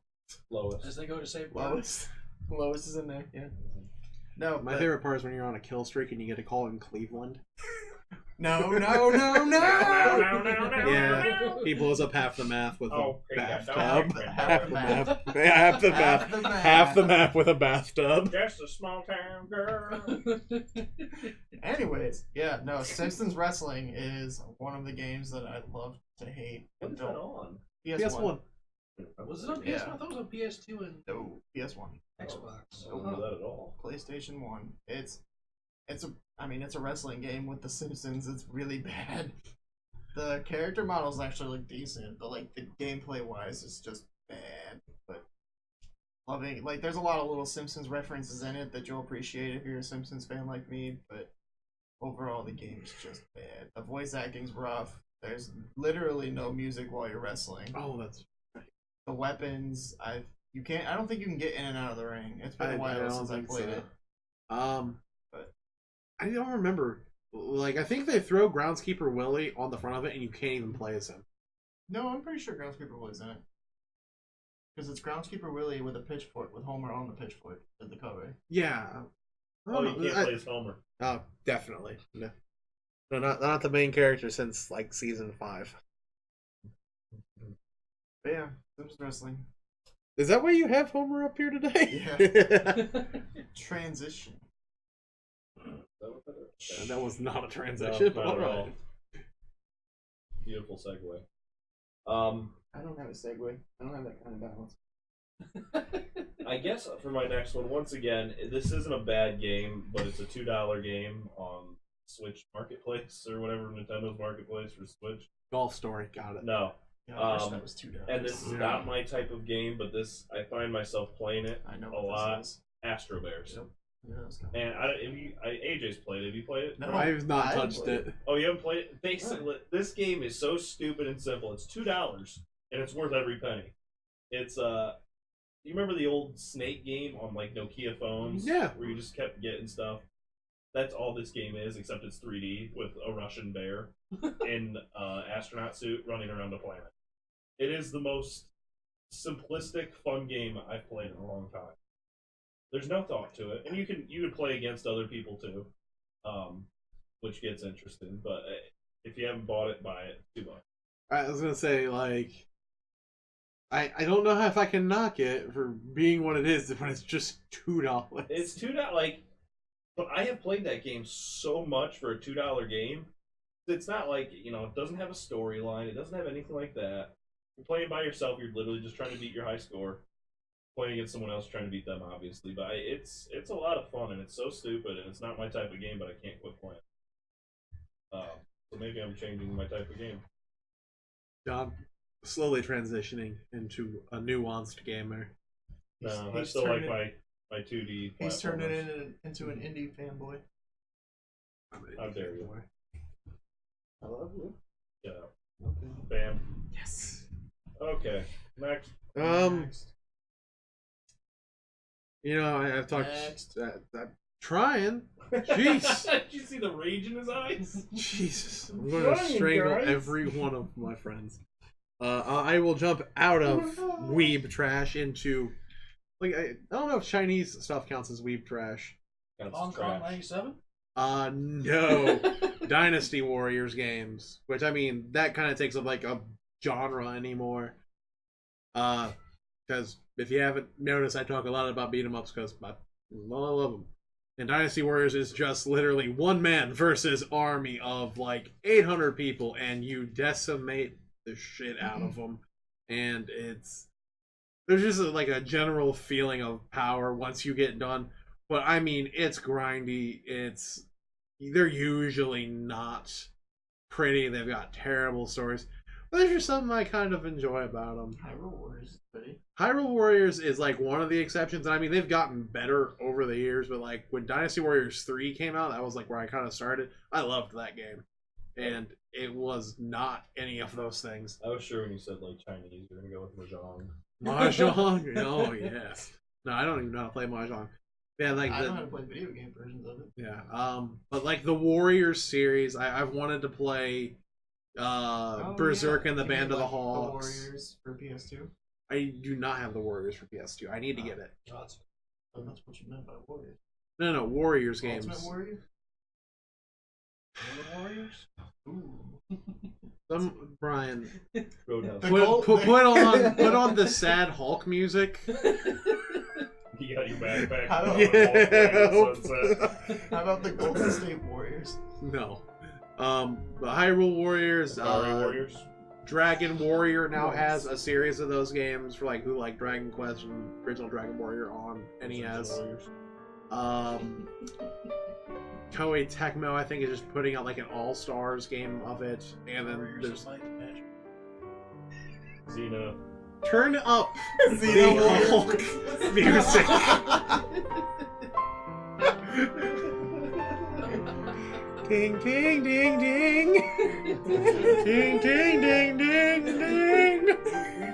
Lois. As they go to save Bart. Lois is in there, yeah. No, My favorite part is when you're on a kill streak and you get a call in Cleveland. No. Yeah, he blows up half the map with a bathtub. Half the map. Yeah, half the map with a bathtub. Just a small town girl. Anyways, yeah, no, Simpsons Wrestling is one of the games that I love to hate. What is that on? PS1. Was it on PS1? Yeah. I thought it was on PS2 and No, PS1. Xbox. I don't know that at all. PlayStation 1. It's a wrestling game with The Simpsons. It's really bad. The character models actually look decent, but like the gameplay wise is just bad. But there's a lot of little Simpsons references in it that you'll appreciate if you're a Simpsons fan like me, but overall the game is just bad. The voice acting's rough. There's literally no music while you're wrestling. Oh, that's The weapons, I don't think you can get in and out of the ring. It's been a while since I played it. But I don't remember. Like, I think they throw Groundskeeper Willie on the front of it, and you can't even play as him. No, I'm pretty sure Groundskeeper Willie's in it. Because it's Groundskeeper Willie with a pitchfork, with Homer on the pitchfork at the cover. Yeah. Oh, you can't play as Homer. Oh, definitely. No, not the main character since like season 5. But yeah, Simpsons Wrestling. Is that why you have Homer up here today? Yeah. Transition. That was not a transition. No, not at all. Beautiful segue. I don't have a segue. I don't have that kind of balance. I guess for my next one, once again, this isn't a bad game, but it's a $2 game on Switch Marketplace or whatever, Nintendo's Marketplace for Switch. Golf Story, got it. No. Yeah, I wish that was $2. And this is not my type of game, but I find myself playing it I know a lot. Astro Bears. Yep. Yeah, that's kinda- And AJ's played it. Have you played it? No, I've not I haven't touched played it. Oh, you haven't played it? Basically, this game is so stupid and simple. It's $2, and it's worth every penny. It's you remember the old Snake game on like Nokia phones? Yeah. Where you just kept getting stuff. That's all this game is, except it's 3D with a Russian bear in astronaut suit running around a planet. It is the most simplistic, fun game I've played in a long time. There's no thought to it, and you can play against other people too, which gets interesting. But if you haven't bought it, buy it. $2. I was gonna say, like, I don't know if I can knock it for being what it is when it's just $2. It's $2. Like, but I have played that game so much for a $2 game. It's not like, it doesn't have a storyline. It doesn't have anything like that. You're playing by yourself. You're literally just trying to beat your high score. Playing against someone else, trying to beat them, obviously. But it's a lot of fun, and it's so stupid, and it's not my type of game, but I can't quit playing. So maybe I'm changing my type of game. John, slowly transitioning into a nuanced gamer. No, I He's still like turning- my 2D. He's turned it platformers. into an indie fanboy. How dare you. I love you. Yeah. Bam. Yes. Okay. Next. Next. I've talked. Next. I'm trying. Jeez. Did you see the rage in his eyes? Jesus. I'm going to Trying, strangle guys. every one of my friends. I will jump out of weeb trash into. Like, I don't know if Chinese stuff counts as weeb trash. That's Hong Kong trash. 97? No. Dynasty Warriors games. Which, I mean, that kind of takes up, like, a genre anymore. Because if you haven't noticed, I talk a lot about beat 'em ups because I love them. And Dynasty Warriors is just literally one man versus army of, like, 800 people, and you decimate the shit out of them. And there's just like a general feeling of power once you get done. But I mean, it's grindy. They're usually not pretty. They've got terrible stories. But there's just something I kind of enjoy about them. Hyrule Warriors is pretty. Hyrule Warriors is like one of the exceptions. And I mean, they've gotten better over the years. But like when Dynasty Warriors 3 came out, that was like where I kind of started. I loved that game. And it was not any of those things. I was sure when you said like Chinese, you're gonna go with Mahjong. Mahjong? Oh, yes. No, I don't even know how to play Mahjong. Yeah, like I know how to play video game versions of it. yeah. But like the Warriors series, I've wanted to play Berserk and the You mean, Band of the like, Hawks. The Warriors for PS2. I do not have the Warriors for PS2. I need to get it. Oh, that's what you meant by Warriors. No, Warriors games. Ultimate Warrior? Road Warriors? Ooh. Brian, Roadhouse. The goal- put on the sad Hulk music. You got your backpack. How- on, Yeah. walking sunset. How about the Golden State Warriors? No. The Hyrule Warriors. Atari Warriors. Dragon Warrior now has a series of those games for like who like Dragon Quest and original Dragon Warrior on NES. Warriors. Koei Tecmo, I think, is just putting out like an All-Stars game of it, and then Warriors there's of Might and Magic. Xena. turn up the Xena Hulk Warriors. music. Ding ding ding ding, ding ding ding ding ding. We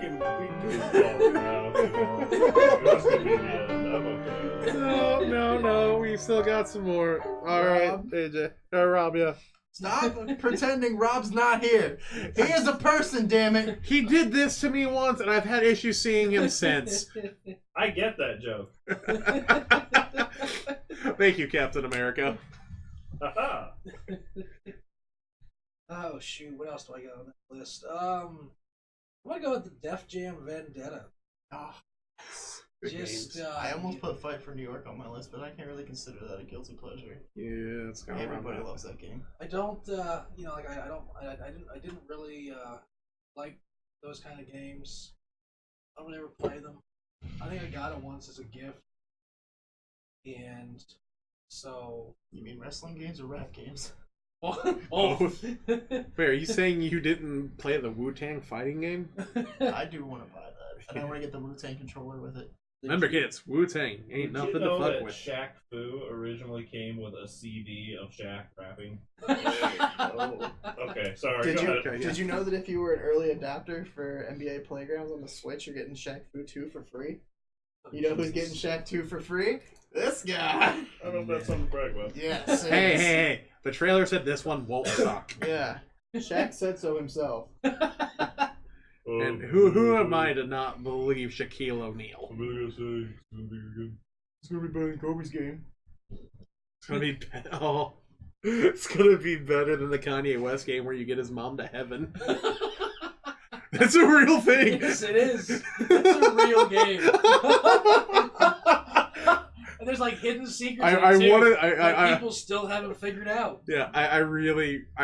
can do now. This could be the end. I'm okay. No, we still got some more. All right, Rob? AJ, Rob, yeah. Stop pretending Rob's not here. He is a person, damn it. He did this to me once, and I've had issues seeing him since. I get that joke. Thank you, Captain America. Haha. Oh shoot, what else do I got on that list? I'm gonna go with the Def Jam Vendetta. Oh, Good Just games. I almost put Fight for New York on my list, but I can't really consider that a guilty pleasure. Yeah, it's kind of Everybody loves that game. I don't like I didn't really like those kind of games. I don't really ever play them. I think I got it once as a gift. And so You mean wrestling games or rap games? Both. Wait, are you saying you didn't play the Wu-Tang fighting game? I do want to buy that. And I want to get the Wu-Tang controller with it. Remember, kids, Wu-Tang ain't Did you nothing to know fuck that with. Shaq Fu originally came with a CD of Shaq rapping? Okay, sorry. Did go you ahead. Okay, did you know that if you were an early adopter for NBA Playgrounds on the Switch, you're getting Shaq Fu 2 for free? You know who's getting Shaq 2 for free? This guy. I don't know if that's something to brag about. Yes. it Hey, is. hey! The trailer said this one won't suck. Yeah. Shaq said so himself. And who am I to not believe Shaquille O'Neal? I'm really gonna say it's gonna be good. It's gonna be better than Kobe's game. It's gonna be it's gonna be better than the Kanye West game where you get his mom to heaven. That's a real thing. Yes, it is. It's a real game. And there's like hidden secrets. I people still haven't figured out. Yeah, I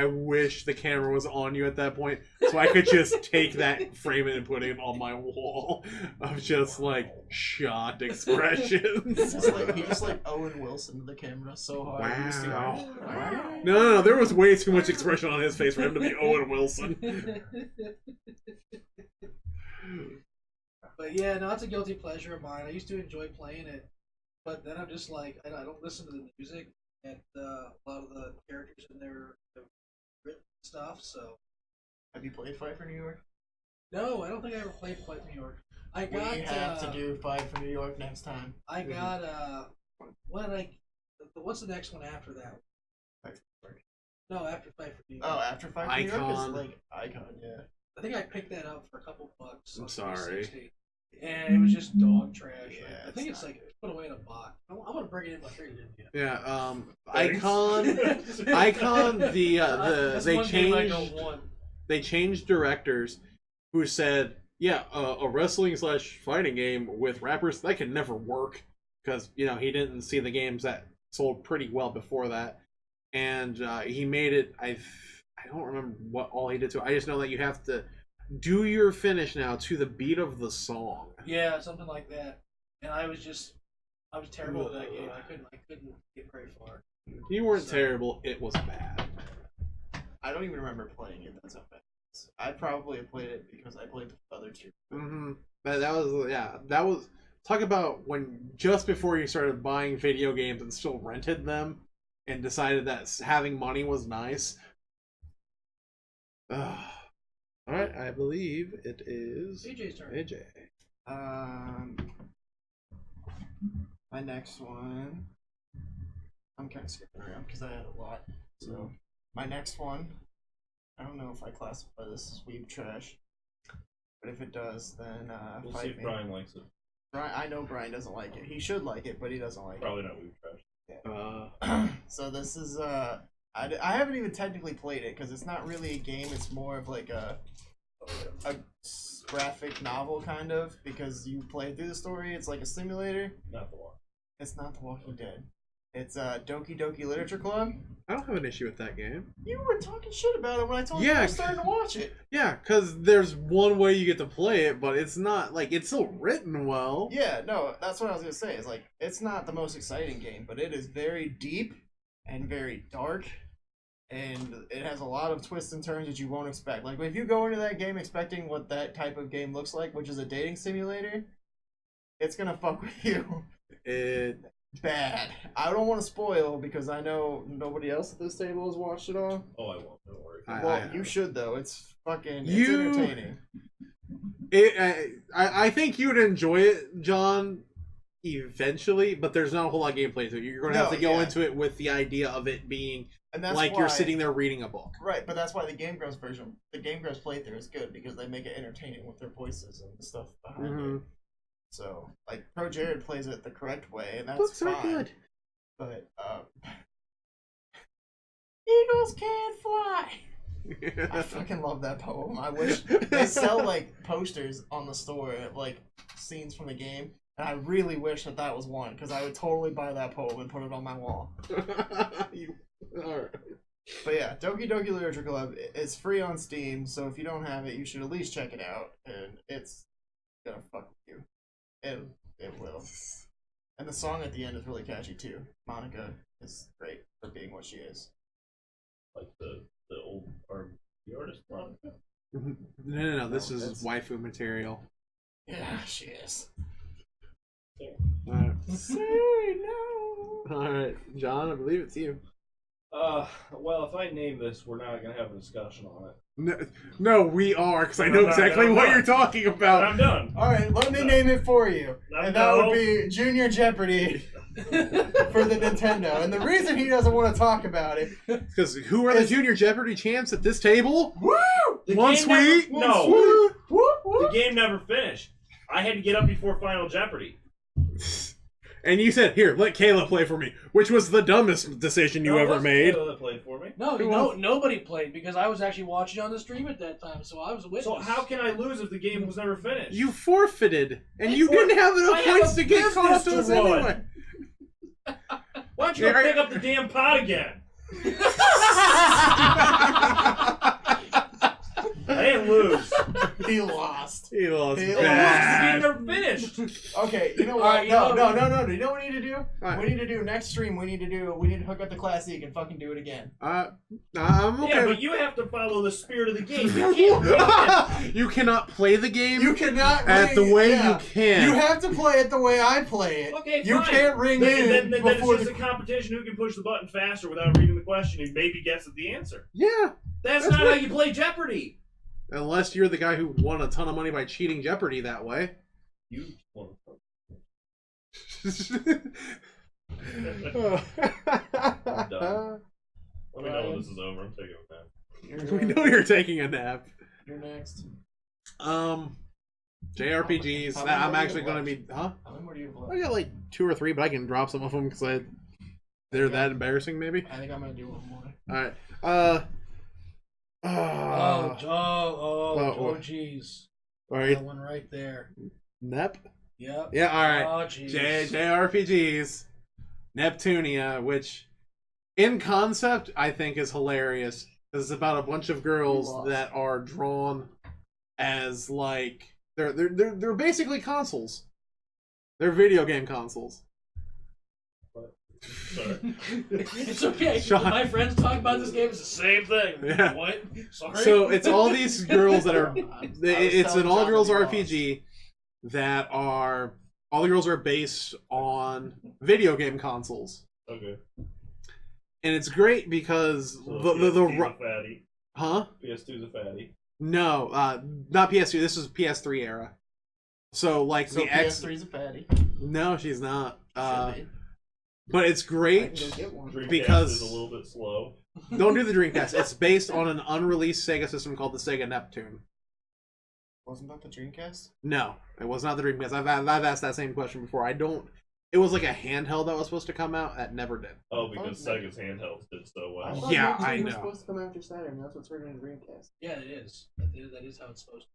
wish the camera was on you at that point so I could just take that, frame it, and put it on my wall of just like shocked expressions. He just like Owen Wilson to the camera so hard. Wow. He used to go, wow. No, there was way too much expression on his face for him to be Owen Wilson. But yeah, no, it's a guilty pleasure of mine. I used to enjoy playing it, but then I'm just like, I don't listen to the music and a lot of the characters in there have written stuff. So, Have you played Fight for New York? no, I don't think I ever played Fight for New York. I got. We have to do Fight for New York next time. I got what's the next one after that? Fight for New York. No, after Fight for New York. Oh, after Fight for New York is Icon. like Icon, yeah. I think I picked that up for a couple bucks. I'm on sorry. 360, and it was just dog trash. Yeah, I think it's it's like put away in a box. I want to bring it in my trade it in. Yeah, Thanks. Icon, That's they one game I changed don't want. they changed directors who said, yeah, a wrestling / fighting game with rappers, that can never work because, you know, he didn't see the games that sold pretty well before that. And he made it, I don't remember what all he did to it. I just know that you have to do your finish now to the beat of the song. Yeah, something like that. And I was terrible at that game. I couldn't get very far. You weren't So- terrible, it was bad. I don't even remember playing it. That's how bad it is. I probably played it because I played the other two. Mm-hmm. That was talk about when just before you started buying video games and still rented them and decided that having money was nice. All right, I believe it is AJ's turn. AJ. My next one. I'm kind of skipping around because I had a lot. So my next one. I don't know if I classify this as weeb trash, but if it does, then We'll fight see if me. Brian likes it. I know Brian doesn't like it. He should like it, but he doesn't like Probably not weed trash. it. So this is I haven't even technically played it because it's not really a game. It's more of like a graphic novel kind of, because you play through the story. It's like a simulator. Not the one. It's not The Walking Dead. It's Doki Doki Literature Club. I don't have an issue with that game. You were talking shit about it when I told you I Yeah, was starting to watch it. Yeah, because there's one way you get to play it, but it's not like it's still written well. Yeah, no, that's what I was gonna say. It's like it's not the most exciting game, but it is very deep and very dark, and it has a lot of twists and turns that you won't expect. Like if you go into that game expecting what that type of game looks like, which is a dating simulator, it's gonna fuck with you. It Bad. I don't want to spoil because I know nobody else at this table has watched it all. Oh, I won't. Don't worry. Well, you should though. It's fucking. It's You- entertaining. I think you'd enjoy it, John, eventually, but there's not a whole lot of gameplay to it. You're going to have No, to go yeah. into it with the idea of it being And that's like why, you're sitting there reading a book. Right, but that's why the Game Grumps version, the Game Grumps playthrough is good because they make it entertaining with their voices and the stuff behind Mm-hmm. it. So, like, Pro Jared plays it the correct way, and that's Books fine. are good. But eagles can't fly. I fucking love that poem. I wish they sell like posters on the store of like scenes from the game, and I really wish that was one because I would totally buy that poem and put it on my wall. Alright. But yeah, Doki Doki Literature Club is free on Steam, so if you don't have it, you should at least check it out, and it's gonna fuck with you. It will. And the song at the end is really catchy too. Monica is great for being what she is. Like the old the artist Monica. No. This No, is that's- waifu material. Yeah, she is. All right. Say no. All right, John, I believe it's you. Well, if I name this, we're not gonna have a discussion on it. No, we are, because I I'm know not- exactly I'm what not. you're talking But about. I'm done. All right, let me name it for you, and that would be Junior Jeopardy for the Nintendo. And the reason he doesn't want to talk about it, Because who are the Junior Jeopardy champs at this table? woo, The One game never- sweet. No, woo, the woo. game never finished. I had to get up before Final Jeopardy. And you said, "Here, let Kayla play for me," which was the dumbest decision you No, it ever wasn't made. Kayla that played for me. No, nobody played because I was actually watching on the stream at that time, so I was a witness. So how can I lose if the game was never finished? You forfeited, and I you didn't have enough I have points a to get caught up to business us to run. anyway. Why don't you go Yeah, pick up the damn pot again? I didn't lose. He lost. He lost He I bad. lost. The game never finished. Okay, you know what? Alright, you no. know- You know what we need to do? Alright. We need to do next stream. We need to hook up the Classic and fucking do it again. I'm Yeah, okay. but you have to follow the spirit of the game. You can't. You cannot play the game You cannot at ring, the way yeah. you can. You have to play it the way I play it. Okay, You fine. can't ring Then it's before just a competition who can push the button faster without reading the question and maybe guess at the answer. Yeah, That's That's not what- how you play Jeopardy. unless you're the guy who won a ton of money by cheating Jeopardy that way. You want done. Let me know when this is over. I'm taking a nap. We know you're taking a nap. You're next. JRPGs. How many I'm more actually do you going to have be, huh? How many more do you have I left? got like 2 or 3, but I can drop some of them because they're that embarrassing, maybe. I think I'm gonna do one more. All right. Oh, jeez. All right. That one right there. Nep. Yep. Yeah. All right. Oh, jeez. JRPGs. Neptunia, which in concept I think is hilarious because it's about a bunch of girls Lost. that are drawn as like they're basically consoles. They're video game consoles. Sorry. It's okay. Sean. My friends talk about this game. It's the same thing. Yeah. What? Sorry. So it's all these girls that are. It's an telling all John girls that he RPG that are all the girls are based on video game consoles, Okay. and it's great because So the PS2's a fatty. huh. PS2's a fatty. No, not PS2. This is PS3 era. So like So the X. PS3's a fatty. No, she's not. Should be. But it's I can great. go get one. Dreamcast Because- is a little bit slow. Don't do the Dreamcast. It's based on an unreleased Sega system called the Sega Neptune. Wasn't that the Dreamcast? No, it was not the Dreamcast. I've asked that same question before. I don't. It was like a handheld that was supposed to come out that never did. Oh, because Sega's handhelds did so well. thought Yeah, Neptune I was know. supposed to come after Saturn. That's what's turning into Dreamcast. Yeah, it is. That is how it's supposed to.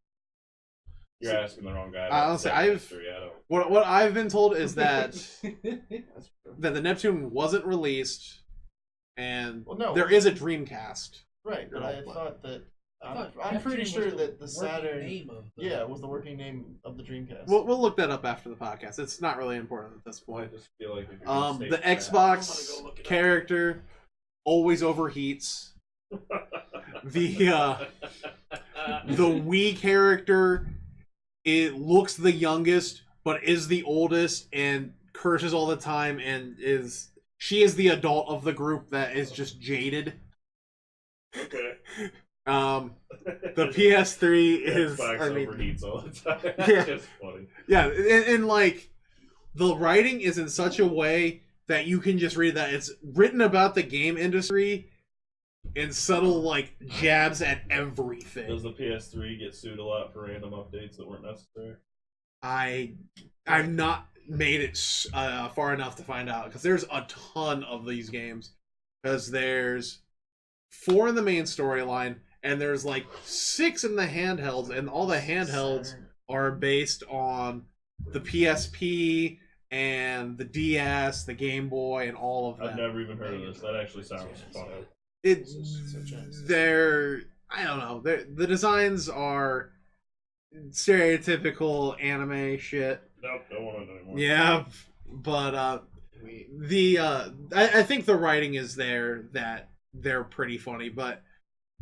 You're asking the wrong guy. Honestly, Sega I've- history. I don't. What I've been told is that That's true. that the Neptune wasn't released, and Well, no. there is a Dreamcast. Right, but I thought that. I thought I'm pretty Neptune sure was that the working Saturn. name of the- Yeah, was the working name of the Dreamcast. We'll look that up after the podcast. It's not really important at this I point. just feel like if you're gonna The state that- Xbox I'm gonna go look it up. character always overheats. The Wii character, it looks the youngest, but is the oldest and curses all the time, and she is the adult of the group that is just jaded. Okay. The PS3 is, Xbox I mean, overheats all the time. Yeah. It's funny. yeah, and like the writing is in such a way that you can just read that it's written about the game industry in subtle like jabs at everything. Does the PS3 get sued a lot for random updates that weren't necessary? I've not made it far enough to find out because there's a ton of these games because there's 4 in the main storyline and there's like 6 in the handhelds, and all the handhelds Saturn. are based on the PSP and the DS, the Game Boy, and all of I've them. never even heard of this. That actually sounds fun. It's So Genesis. they're I don't know. The designs are stereotypical anime shit. Nope, don't want it anymore. Yeah, but I think the writing is there that they're pretty funny, but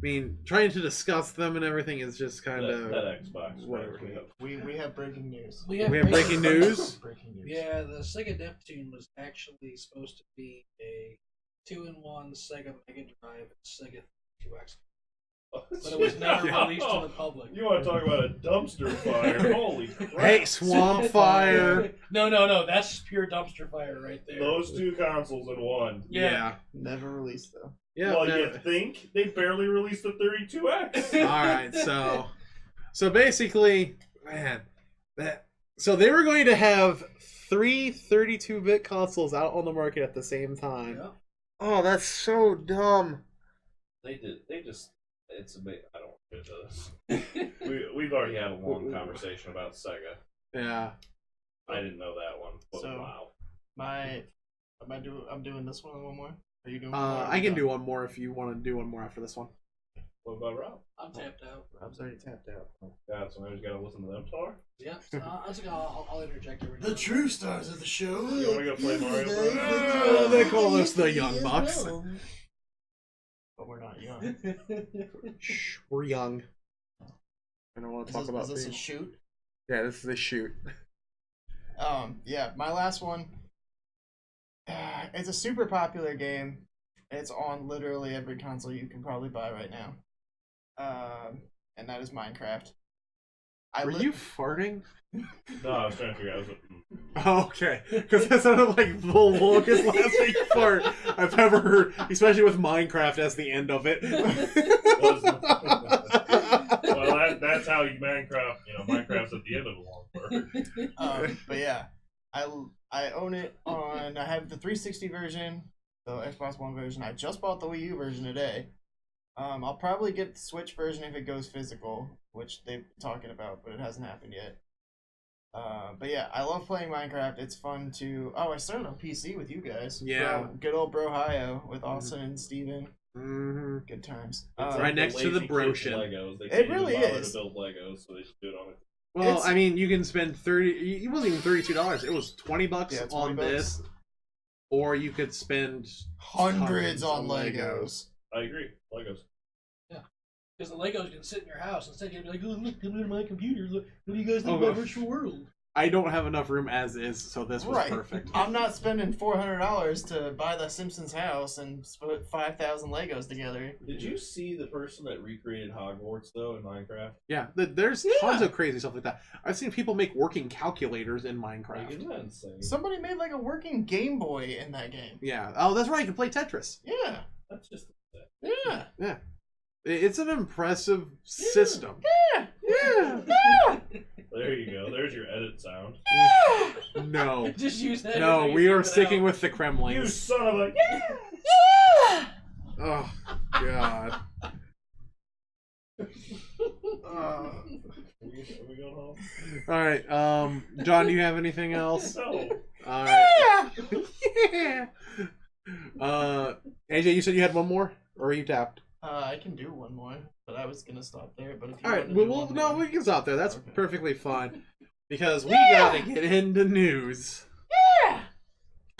mean, trying to discuss them and everything is just kind That of Xbox. whatever. We have breaking news. We have breaking news. Breaking news. Yeah, the Sega Neptune was actually supposed to be a 2-in-1 Sega Mega Drive and Sega 2X. But it was never released to the public. You want to talk about a dumpster fire? Holy crap! Hey, Swamp Fire. No, that's pure dumpster fire right there. Those two consoles in one. Yeah. Never released though. Yeah. Well, no- you think they barely released the 32X? All right, so basically, man, so they were going to have three 32-bit consoles out on the market at the same time. Yeah. Oh, that's so dumb. They did. They just. It's a bit. I don't get this. We've already had a long conversation about Sega. Yeah. I didn't know that one. But So- wow. I'm doing this one more. Are you doing? One more? I can do one more if you want to do one more after this one. What about Rob? I'm tapped out. Rob's already tapped out. Oh, God, so now he's got to listen to them talk. Yeah, I'll interject every now The and true stars of the show. You want to go play Mario Bros? They call us the Young Bucks. But we're not young. Shh, we're young. I don't want to talk about Is this a things. shoot? Yeah, this is a shoot. Yeah, my last one. It's a super popular game. It's on literally every console you can probably buy right now. And that is Minecraft. Were you farting? No, I was trying to figure out. Oh, okay, because that sounded like the longest lasting fart I've ever heard, especially with Minecraft as the end of it. Well, that's how you Minecraft. Minecraft's at the end of a long part. But yeah, I own it on. I have the 360 version, the Xbox One version. I just bought the Wii U version today. I'll probably get the Switch version if it goes physical, which they've been talking about, but it hasn't happened yet. But yeah, I love playing Minecraft. It's fun to. Oh, I started on PC with you guys. Yeah. Good old Brohio with Austin and Steven. Mm-hmm. Good times. It's Right next to the lazy kids brochin. Legos. They It can't really even bother is. to build Legos, so they just do it on it. Well, It's- I mean, you can spend $30. It wasn't even $32. It was $20 Yeah, $20 on this, or you could spend Hundreds on Legos. Legos. I agree. Legos. Because the Legos can sit in your house. Instead, you'd be like, oh, look, come into my computer. Look, what do you guys think Oh, about well. Virtual World? I don't have enough room as is, so this was Right. perfect. I'm not spending $400 to buy the Simpsons house and put 5,000 Legos together. Did you see the person that recreated Hogwarts though in Minecraft? Yeah, there's Yeah. tons of crazy stuff like that. I've seen people make working calculators in Like, Minecraft. isn't that insane? Somebody made like a working Game Boy in that game. Yeah. Oh, that's right. You can play Tetris. Yeah, That's just yeah, It's an impressive system. yeah, Yeah. yeah. There you go. There's your edit sound. No. Just use that. No, as we your are input sticking out. with the You Kremlings. son of a. Oh, God. Are we going home? All right. John, do you have anything else? No. All right. Yeah. AJ, you said you had one more, or are you tapped? I can do one more, but I was gonna stop there. But if you All right. want to do Well, one no, more- we can stop there. That's Okay. perfectly fine, because we gotta get into news. Yeah.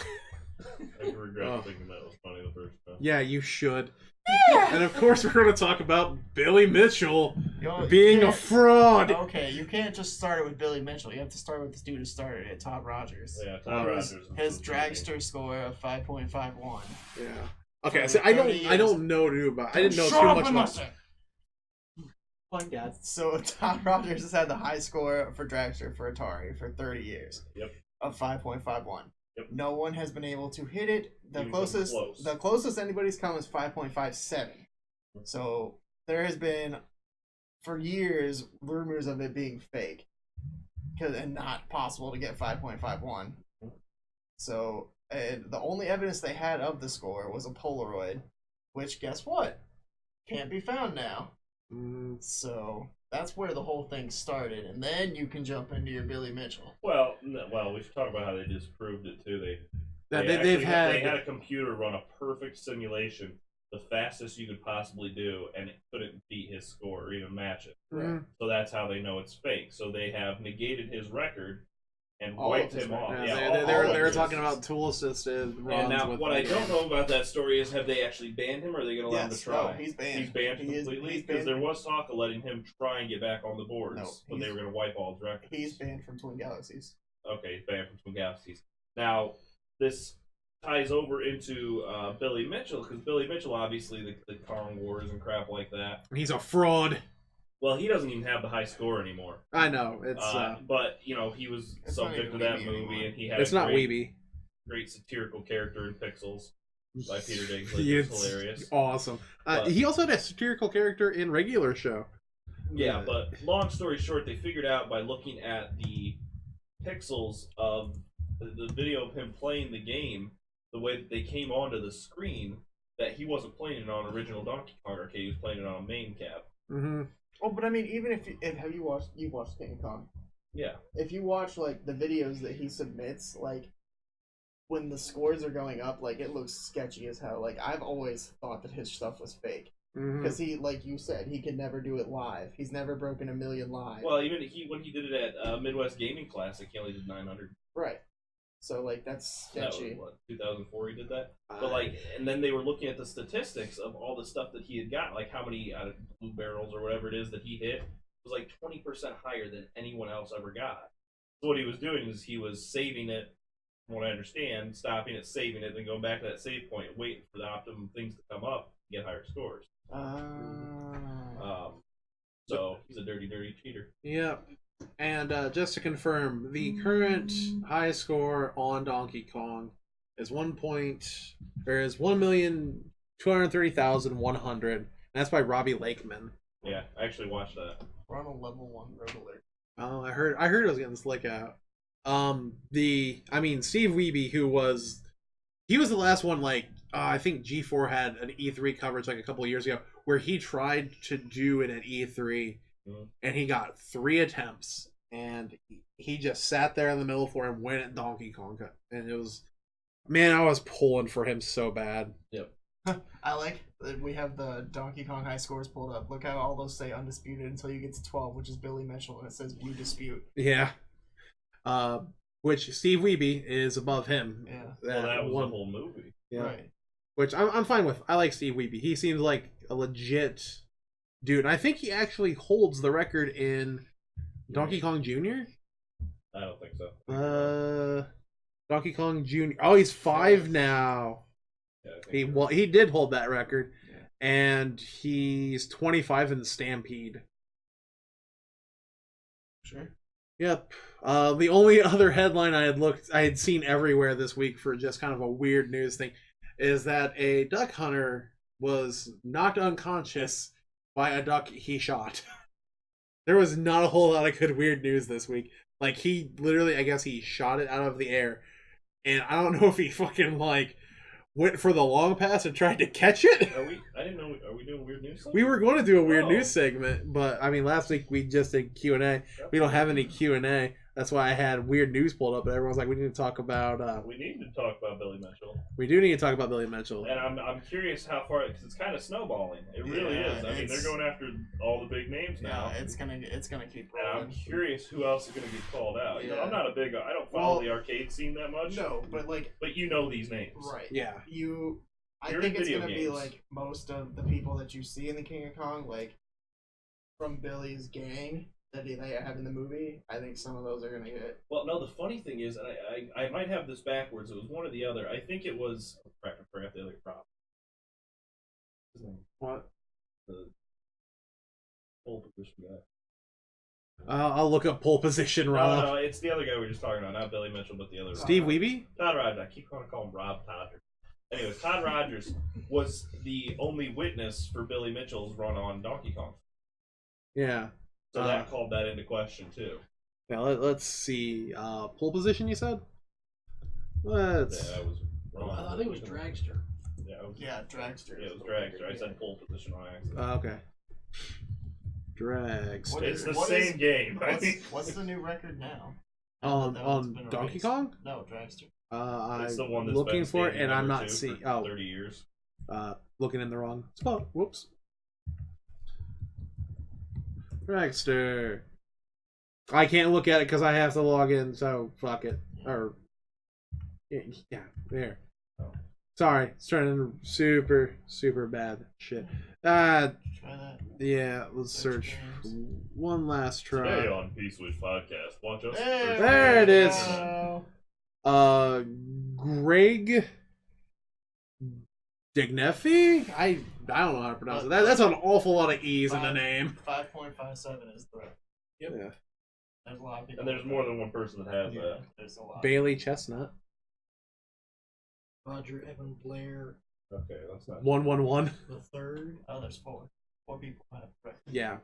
I regret Oh. thinking that was funny the first time. Yeah, you should. And of course, we're going to talk about Billy Mitchell You being a can't- fraud. Okay, you can't just start it with Billy Mitchell. You have to start with this dude who started it, Todd Rogers. Yeah, Todd His, Rogers. his dragster score of 5.51. Yeah. Okay, so I 30 don't know about. I didn't know Shut too up much and about. listen. Fun guys. So Todd Rogers has had the high score for dragster for Atari for 30 years. Yep. Of 5.51. Yep. No one has been able to hit it. Even close. The closest anybody's come is 5.57. So there has been for years rumors of it being fake and not possible to get 5.51. So the only evidence they had of the score was a Polaroid, which guess what? Can't be found now. Mm, So that's where the whole thing started, and then you can jump into your Billy Mitchell. Well, we should talk about how they disproved it too. that They they've actually had. a computer run a perfect simulation, the fastest you could possibly do, and it couldn't beat his score or even match it. Mm, So that's how they know it's fake. So they have negated his record and All wiped of his him off. records. Yeah, Yeah, they all were of talking his. about tool assisted runs. And now, with what I don't know about that story is, have they actually banned him, or are they going to let him to try? No, he's banned. He's banned He is- completely? he's Because banned. there was talk of letting him try and get back on the boards, No, but they he's- were going to wipe all his records. He's banned from Twin Galaxies. Okay, he's banned from Twin Galaxies. Now, this ties over into Billy Mitchell, because Billy Mitchell, obviously, the Kong Wars and crap like that. He's a fraud. Well, he doesn't even have the high score anymore. I know it's But, you know, he was It's not subject to even that Weeby movie, anymore. and he had it's a not great, Weeby. great satirical character in Pixels by Peter Dinklage. It's It's hilarious. awesome. But- He also had a satirical character in regular show. Yeah, but long story short, they figured out by looking at the pixels of the video of him playing the game, the way that they came onto the screen, that he wasn't playing it on original Donkey Kong arcade. He was playing it on a main cap. Mm-hmm. Oh, but I mean, even if have you watched King Kong? Yeah. If you watch like the videos that he submits, like when the scores are going up, like it looks sketchy as hell. Like I've always thought that his stuff was fake Mm-hmm. because he, like you said, he could never do it live. He's never broken 1,000,000 live. Well, even when he did it at Midwest Gaming Classic, he only did 900. Right. So like that's That was sketchy. what, 2004 he did that. But like, and then they were looking at the statistics of all the stuff that he had got, like how many out of blue barrels or whatever it is that he hit. It was like 20% higher than anyone else ever got. So what he was doing is he was saving it, from what I understand, stopping it, saving it, then going back to that save point, waiting for the optimum things to come up to get higher scores. So he's a dirty, dirty cheater. Yep. And just to confirm, the current high score on Donkey Kong is 1,230,100. That's by Robbie Lakeman. Yeah, I actually watched that. We're on a level 1 road alert. Oh, I heard it was getting slick out. Steve Wiebe, he was the last one. Like I think G4 had an E3 coverage like a couple of years ago where he tried to do it at E3, and he got 3 attempts, and he just sat there in the middle for him, went at Donkey Kong, and it was, man, I was pulling for him so bad. Yep. I like that we have the Donkey Kong high scores pulled up. Look how all those say undisputed until you get to 12, which is Billy Mitchell, and it says you dispute. Yeah. Which Steve Wiebe is above him. Yeah. Well, that was the whole movie. Yeah. Right. Which I'm fine with. I like Steve Wiebe. He seems like a legit dude. I think he actually holds the record in Donkey Kong Jr. I don't think so. Donkey Kong Jr. Oh, he's 5 now. Yeah, I think He did hold that record, Yeah. and he's 25 in the Stampede. Sure. Yep. The only other headline I had seen everywhere this week for just kind of a weird news thing, is that a duck hunter was knocked unconscious by a duck he shot. There was not a whole lot of good weird news this week. Like he literally, I guess he shot it out of the air, and I don't know if he fucking like went for the long pass and tried to catch it. I didn't know. Are we doing weird news? We were going to do a weird Oh. news segment, but I mean, last week we just did Q&A. We don't have any Q&A. That's why I had weird news pulled up, and everyone's like, we need to talk about. We need to talk about Billy Mitchell, We do need to talk about Billy Mitchell. and I'm curious how far, because it's kind of snowballing. It really Yeah, is. I mean, they're it's- going after all the big names now. Yeah, it's gonna keep And I'm rolling. curious who else is going to get called out. You know, Yeah. I'm not a big. I don't follow Well, the arcade scene that much. No, but like But you know these names. right. Yeah. I You're think in it's video gonna be games. like most of the people that you see in the King of Kong, like from Billy's gang that they have in the movie. I think some of those are gonna get. Well, no, the funny thing is, and I might have this backwards. It was one or the other. I think it was. I forgot the other prop. His name. What? The pole position guy. I'll look up pole position, Rob. No, it's the other guy we were just talking about. Not Billy Mitchell, but the other. Steve Wiebe? Todd Rogers. I keep going to call him Rob Todder. Anyways, Todd Rogers was the only witness for Billy Mitchell's run on Donkey Kong. Yeah. So that called that into question, too. Yeah, let's see. Pole position, you said? Let's. Yeah, I was wrong. I think it was Dragster. Yeah, Dragster. Yeah, it was Dragster. I said pole position on accident. Okay. Drags. What It's the what same game. I mean, What's the new record now? On That one's been Donkey erased. Kong? No, Dragster. it's the I'm one that's looking been for it, standing and I'm number not two seeing. for Oh, 30 years. looking in the wrong spot. Whoops. Dragster. I can't look at it because I have to log in, so fuck it. Or yeah, there. Sorry, it's turning super bad shit. Try that. Yeah, let's search one last try. Today on P.Switch podcast, watch us. There it is. Greg Dignefi? I don't know how to pronounce it. That's an awful lot of E's in the name. 5.57 is the. Yep. Yeah. There's a lot of people. And there's more than one person that has that. There's a lot. Bailey Chestnut. Roger Evan Blair Okay, that's not. 111. the third. Oh, there's 4. 4 people have. Right. Yeah.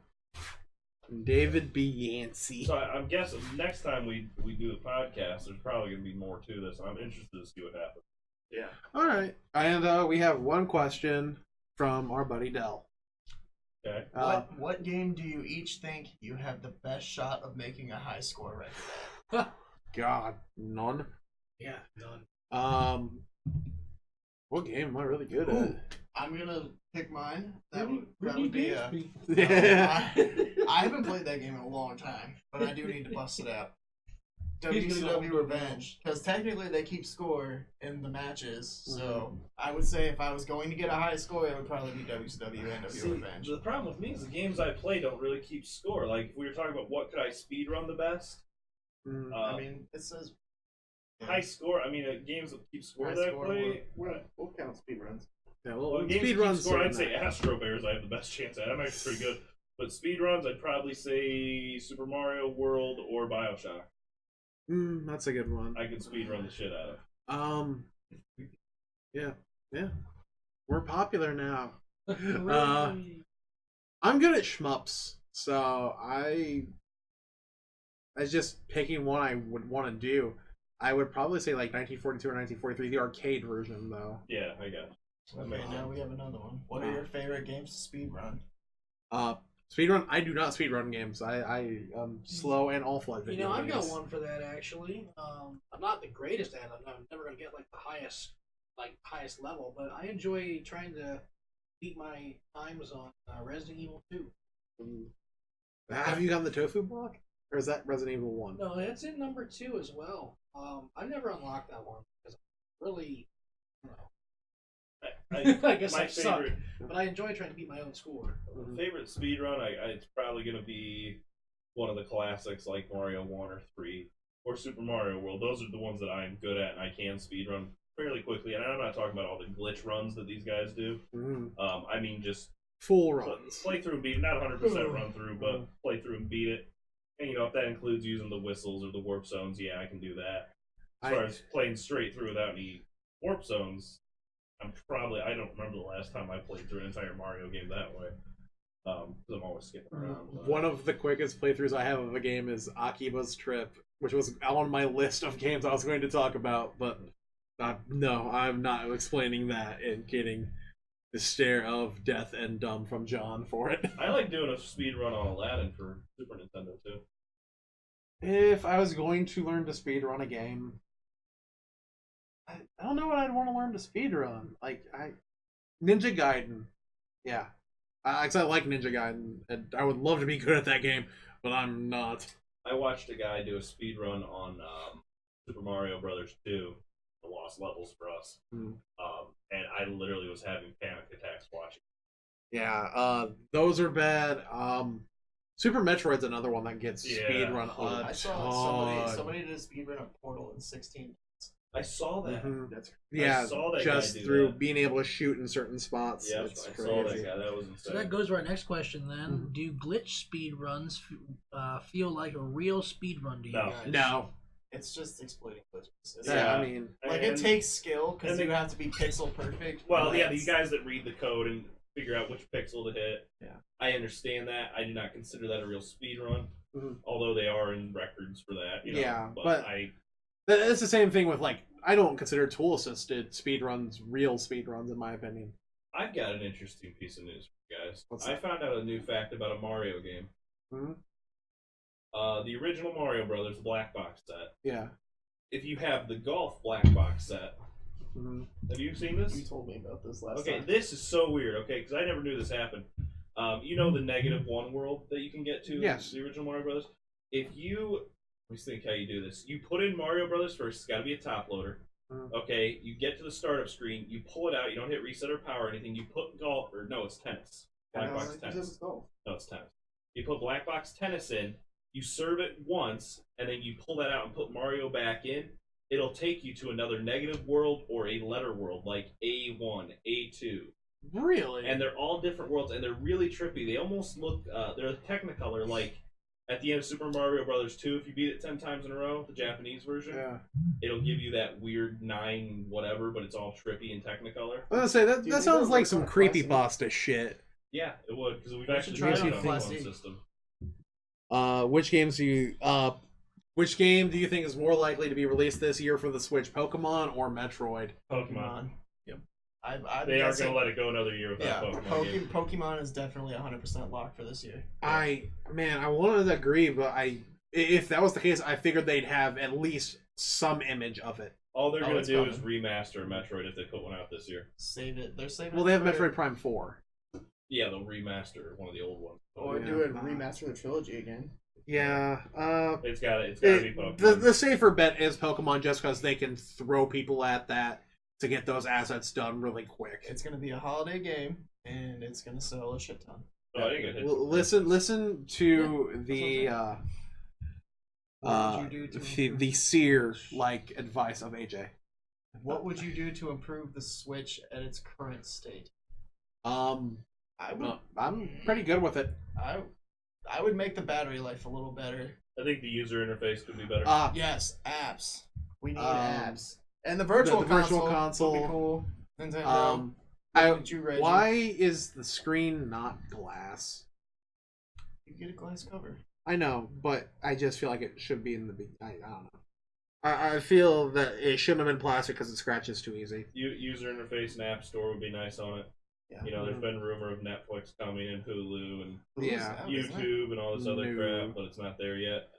David B. Yancey. So I'm guessing next time we do the podcast, there's probably going to be more to this. I'm interested to see what happens. Yeah. All right. And we have one question from our buddy Dell. Okay. What game do you each think you have the best shot of making a high score record at? God, none. Yeah, none. What game am I really good Ooh. at? I'm gonna pick mine. That would be Yeah. I haven't played that game in a long time, but I do need to bust it out. He's gonna WCW go- Revenge, because technically they keep score in the matches. So I would say if I was going to get a high score, it would probably be WCW and See, W Revenge. the problem with me is the games I play don't really keep score. Like, if we were talking about what could I speedrun the best, Mm. I mean, it says high score, I mean, games that keep score High that score I play. we'll count speedruns. Yeah, Well, games speed that keep runs. score, I'd say Astro Bears I have the best chance at. I'm actually pretty good. But speedruns, I'd probably say Super Mario World or Bioshock. That's a good one. I can speedrun the shit out of. Yeah. We're popular now. Hooray. I'm good at shmups, so I just picking one I would want to do. I would probably say like 1942 or 1943, the arcade version though. Yeah, I got it. That Okay, makes now sense. we have another one. What are your favorite games to speedrun? Speedrun. I do not speedrun games. I slow and awful at You video know, I've got games. one for that actually. I'm not the greatest at it. I'm never gonna get like the highest level, but I enjoy trying to beat my times on Resident Evil 2. Have you gotten the tofu block, or is that Resident Evil 1? No, it's in number 2 as well. I've never unlocked that one because I really, I guess my I suck, favorite but I enjoy trying to beat my own score. favorite speedrun, it's probably gonna be one of the classics like Mario 1 or 3 or Super Mario World. Those are the ones that I'm good at and I can speedrun fairly quickly. And I'm not talking about all the glitch runs that these guys do. I mean just Full runs. play through and beat it. Not 100% run through, but play through and beat it. And if that includes using the whistles or the warp zones, yeah, I can do that. As far as playing straight through without any warp zones, I don't remember the last time I played through an entire Mario game that way. Because I'm always skipping around. One of the quickest playthroughs I have of a game is Akiba's Trip, which was on my list of games I was going to talk about, but no, I'm not explaining that and getting the stare of death and dumb from John for it. I like doing a speed run on Aladdin for Super Nintendo too. If I was going to learn to speedrun a game, I don't know what I'd want to learn to speedrun. Ninja Gaiden. Yeah. I like Ninja Gaiden, and I would love to be good at that game, but I'm not. I watched a guy do a speed run on Super Mario Brothers 2, the lost levels for us. And I literally was having panic attacks watching. Yeah, those are bad. Super Metroid's another one that gets speedrun I saw somebody did a speedrun of Portal in 16. I saw that. Yeah, I saw that just guy do through that. being able to shoot in certain spots. Yeah, It's I crazy. saw that guy. That was So insane. that goes to our next question then. Do glitch speed runs feel like a real speed run to you No. guys? No. It's just exploiting glitches. Yeah, I mean, Like, it takes skill because you have to be pixel perfect. Well, yeah, That's- these guys that read the code and figure out which pixel to hit. Yeah. I understand that. I do not consider that a real speed run, Mhm. although they are in records for that. Yeah, but but- it's the same thing with I don't consider tool assisted speedruns real speedruns in my opinion. I've got an interesting piece of news for you guys. What's I that? found out a new fact about a Mario game. Mhm. The original Mario Brothers black box set. Yeah. If you have the golf black box set, Mhm. have you seen this? You told me about this last Okay, time. this is so weird. Okay, because I never knew this happened. You know the -1 world that you can get to. Yes. The original Mario Brothers. if you, let me think how you do this. You put in Mario Brothers first. It's got to be a top loader. Okay, you get to the startup screen. You pull it out. You don't hit reset or power or anything. You put golf, or no, it's tennis. Black box tennis. No, it's tennis. You put black box tennis in. You serve it once, and then you pull that out and put Mario back in. It'll take you to another negative world or a letter world, like A1, A2. Really? And they're all different worlds, and they're really trippy. They almost look, they're Technicolor, like at the end of Super Mario Brothers 2, if you beat it 10 times in a row, the Japanese version, it'll give you that weird 9 whatever, but it's all trippy and Technicolor. I was gonna say, that sounds like some creepypasta shit. Yeah, it would, because we've We actually should try tried it it on on the Classic. phone system. Which game do you think is more likely to be released this year for the Switch, Pokemon or Metroid? Pokemon. Yep. They aren't going to let it go another year without Pokemon. game. Pokemon is definitely 100% locked for this year. I wanted to agree, but if that was the case, I figured they'd have at least some image of it. All they're going to it's do coming. is remaster Metroid if they put one out this year. Save it. They're saving. Well, it they have for- Metroid Prime 4. Yeah, they'll remaster one of the old ones. Or Yeah. do a remaster of the trilogy again. Yeah. It's got to be Pokemon. The safer bet is Pokemon, just because they can throw people at that to get those assets done really quick. It's gonna be a holiday game, and it's gonna sell a shit ton. Oh, I think it hits. Listen to the What would you do to improve- the seer like advice of AJ. What would you do to improve the Switch at its current state? I would, I'm pretty good with it. I would make the battery life a little better. I think the user interface could be better. Yes, apps. We need Um, apps. And the virtual the virtual console console. would be cool. Nintendo. Reggie? Why is the screen not glass? You get a glass cover. I know, but I just feel like it should be in the. I don't know. I feel that it shouldn't have been plastic because it scratches too easy. User interface and app store would be nice on it. Yeah. You know, there's been rumor of Netflix coming and Hulu and Yeah. YouTube and all this other No. crap, but it's not there yet.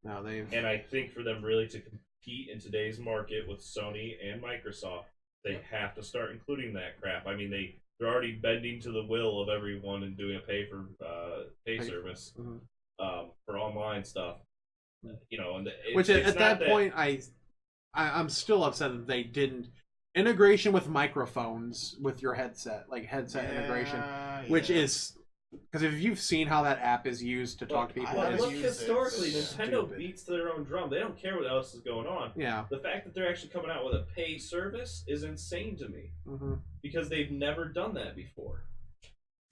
No, they've. And I think for them really to compete in today's market with Sony and Microsoft, they have to start including that crap. I mean, they're already bending to the will of everyone and doing a pay service Mhm. for online stuff. You know, and Which it's at not that point, I'm still upset that they didn't integration with microphones with your headset, like headset integration, which is because if you've seen how that app is used to talk to people, I Well, it's look, used it. historically, It's Nintendo stupid. beats to their own drum. They don't care what else is going on. yeah. The fact that they're actually coming out with a pay service is insane to me Hmm. because they've never done that before.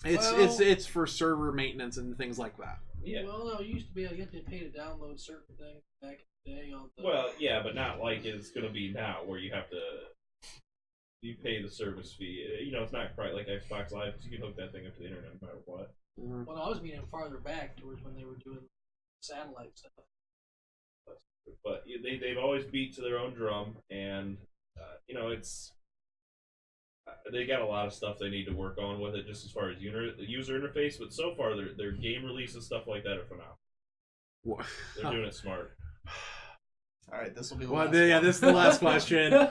It's for server maintenance and things like that. Yeah. Well, no, you used to be able to get to pay to download certain things back in the day on the. Well, yeah, but not like it's going to be now where you have to pay the service fee. You know, it's not quite like Xbox Live because you can hook that thing up to the internet no matter what. Mhm. Well, no, I was meaning farther back towards when they were doing satellite stuff. But they've always beat to their own drum, and you know it's they got a lot of stuff they need to work on with it, just as far as the user interface. But so far, their game release and stuff like that are phenomenal. Wha- They're doing it smart. All right, this will be the Well, last yeah, one. this is the last question.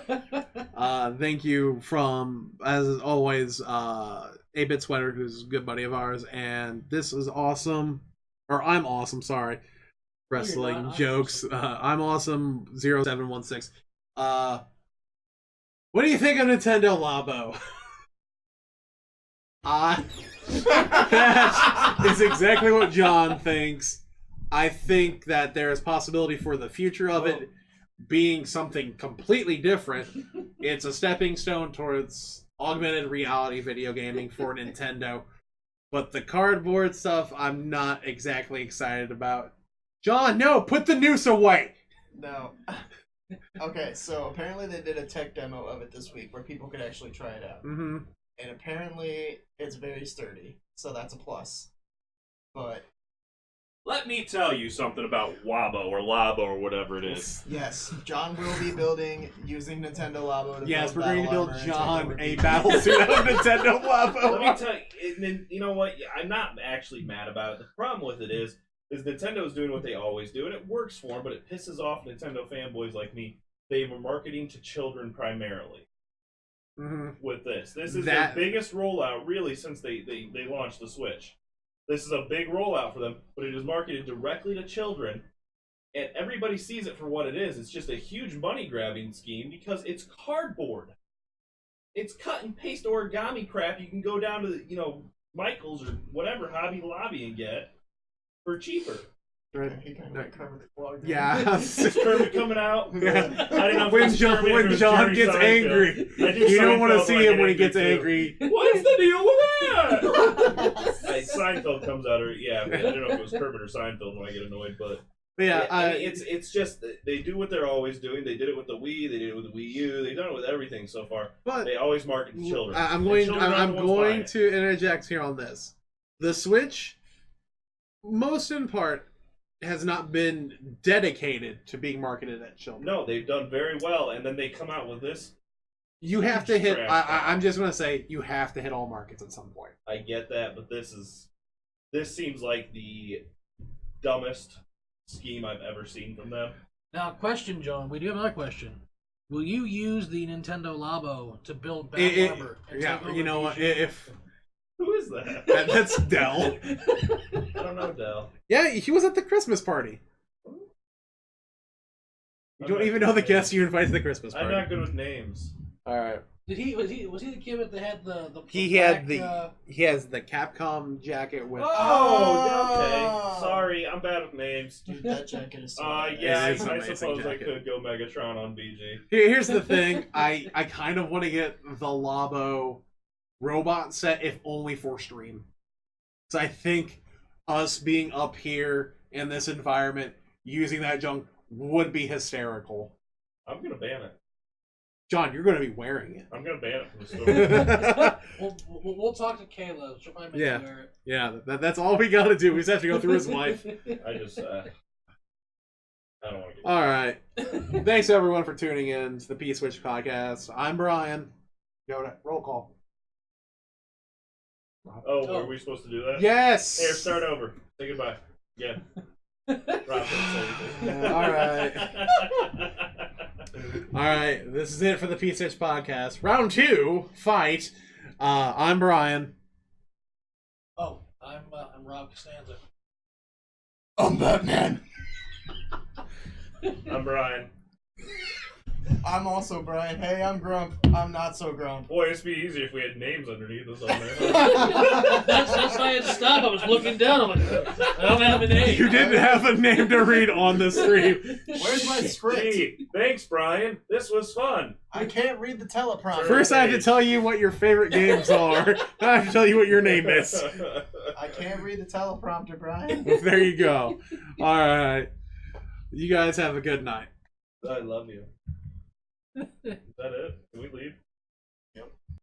Thank you from, as always, 8-Bit Sweater, who's a good buddy of ours, and this is awesome. Or I'm awesome, sorry. Wrestling not. jokes. I'm awesome 0716. What do you think of Nintendo Labo? That is exactly what John thinks. I think that there is possibility for the future of it being something completely different. It's a stepping stone towards augmented reality video gaming for Nintendo. But the cardboard stuff, I'm not exactly excited about. John, no, put the noose away! No. Okay, so apparently they did a tech demo of it this week where people could actually try it out. Mm-hmm. And apparently it's very sturdy, so that's a plus. But Let me tell you something about Wabo or Labo or whatever it is. yes, John will be building using Nintendo Labo to Yes, build we're going to battle build armor and take John over a people. battle suit out of Nintendo Let Labo. me tell you, and then, you know what? I'm not actually mad about it. The problem with it is Nintendo's doing what they always do, and it works for them, but it pisses off Nintendo fanboys like me. They were marketing to children primarily Mm-hmm. with this. This is That- their biggest rollout, really, since they launched the Switch. This is a big rollout for them, but it is marketed directly to children, and everybody sees it for what it is. It's just a huge money-grabbing scheme because it's cardboard. It's cut and paste origami crap you can go down to, Michael's or whatever Hobby Lobby and get for cheaper. Right. He kind of covered the vlog. Yeah. Is Kermit coming out? Yeah. I don't know if When it's John, Kermit or when it's John Jerry gets Seinfeld. angry, I do you don't want to Seinfeld see when I him when he get gets angry. What's the deal with that? Seinfeld comes out, I don't know if it was Kermit or Seinfeld when I get annoyed, but But yeah, I mean, it's just they do what they're always doing. They did it with the Wii, they did it with the Wii U, they've done it with everything so far. but They always market to children. I'm And going. children aren't I'm the ones buying going it. to interject here on this. The Switch, most in part, has not been dedicated to being marketed at children. No, they've done very well, and then they come out with this. You have to hit. Trash talk. I'm just going to say you have to hit all markets at some point. I get that, but this seems like the dumbest scheme I've ever seen from them. Now, question, John. We do have another question. Will you use the Nintendo Labo to build Battle Armor? and Yeah, take over you know what? BG? If Who is that? that's Dell. I don't know, Dell. Yeah, he was at the Christmas party. You don't even know the guests you invited to the Christmas I'm party. not good with names. All right. Was he the kid that had the He black, had he has the Capcom jacket with. Oh, okay. Sorry, I'm bad with names. Dude, that jacket is so Yeah, It is an I amazing suppose I jacket. could go Megatron on BG. Here's the thing. I kind of want to get the Labo robot set, if only for stream. So I think us being up here in this environment using that junk would be hysterical. I'm gonna ban it. John, you're going to be wearing it. I'm gonna ban it from the store. We'll talk to Kayla. She'll probably make Yeah. you wear it. Yeah, that's all we got to do. We just have to go through his wife. I just I don't want to get. All right. Thanks everyone for tuning in to the P.Switch podcast. I'm Brian. Go to roll call. Oh, were we supposed to do that? Yes. Here, start over. Say goodbye. Yeah. Rob, say anything. All right. All right. This is it for the P.Switch podcast. Round 2, fight. I'm Brian. Oh, I'm Rob Costanza. I'm Batman. I'm Brian. I'm also Brian. Hey, I'm Grump. I'm not so Grump. Boy, it'd be easier if we had names underneath us on there. That's why I had to stop. I was looking down. I'm like, I don't have a name. You didn't have a name to read on the stream. Where's my script? Gee, thanks, Brian. This was fun. I can't read the teleprompter. First, I have to tell you what your favorite games are. Then I have to tell you what your name is. I can't read the teleprompter, Brian. There you go. All right. You guys have a good night. I love you. Is that it? Can we leave?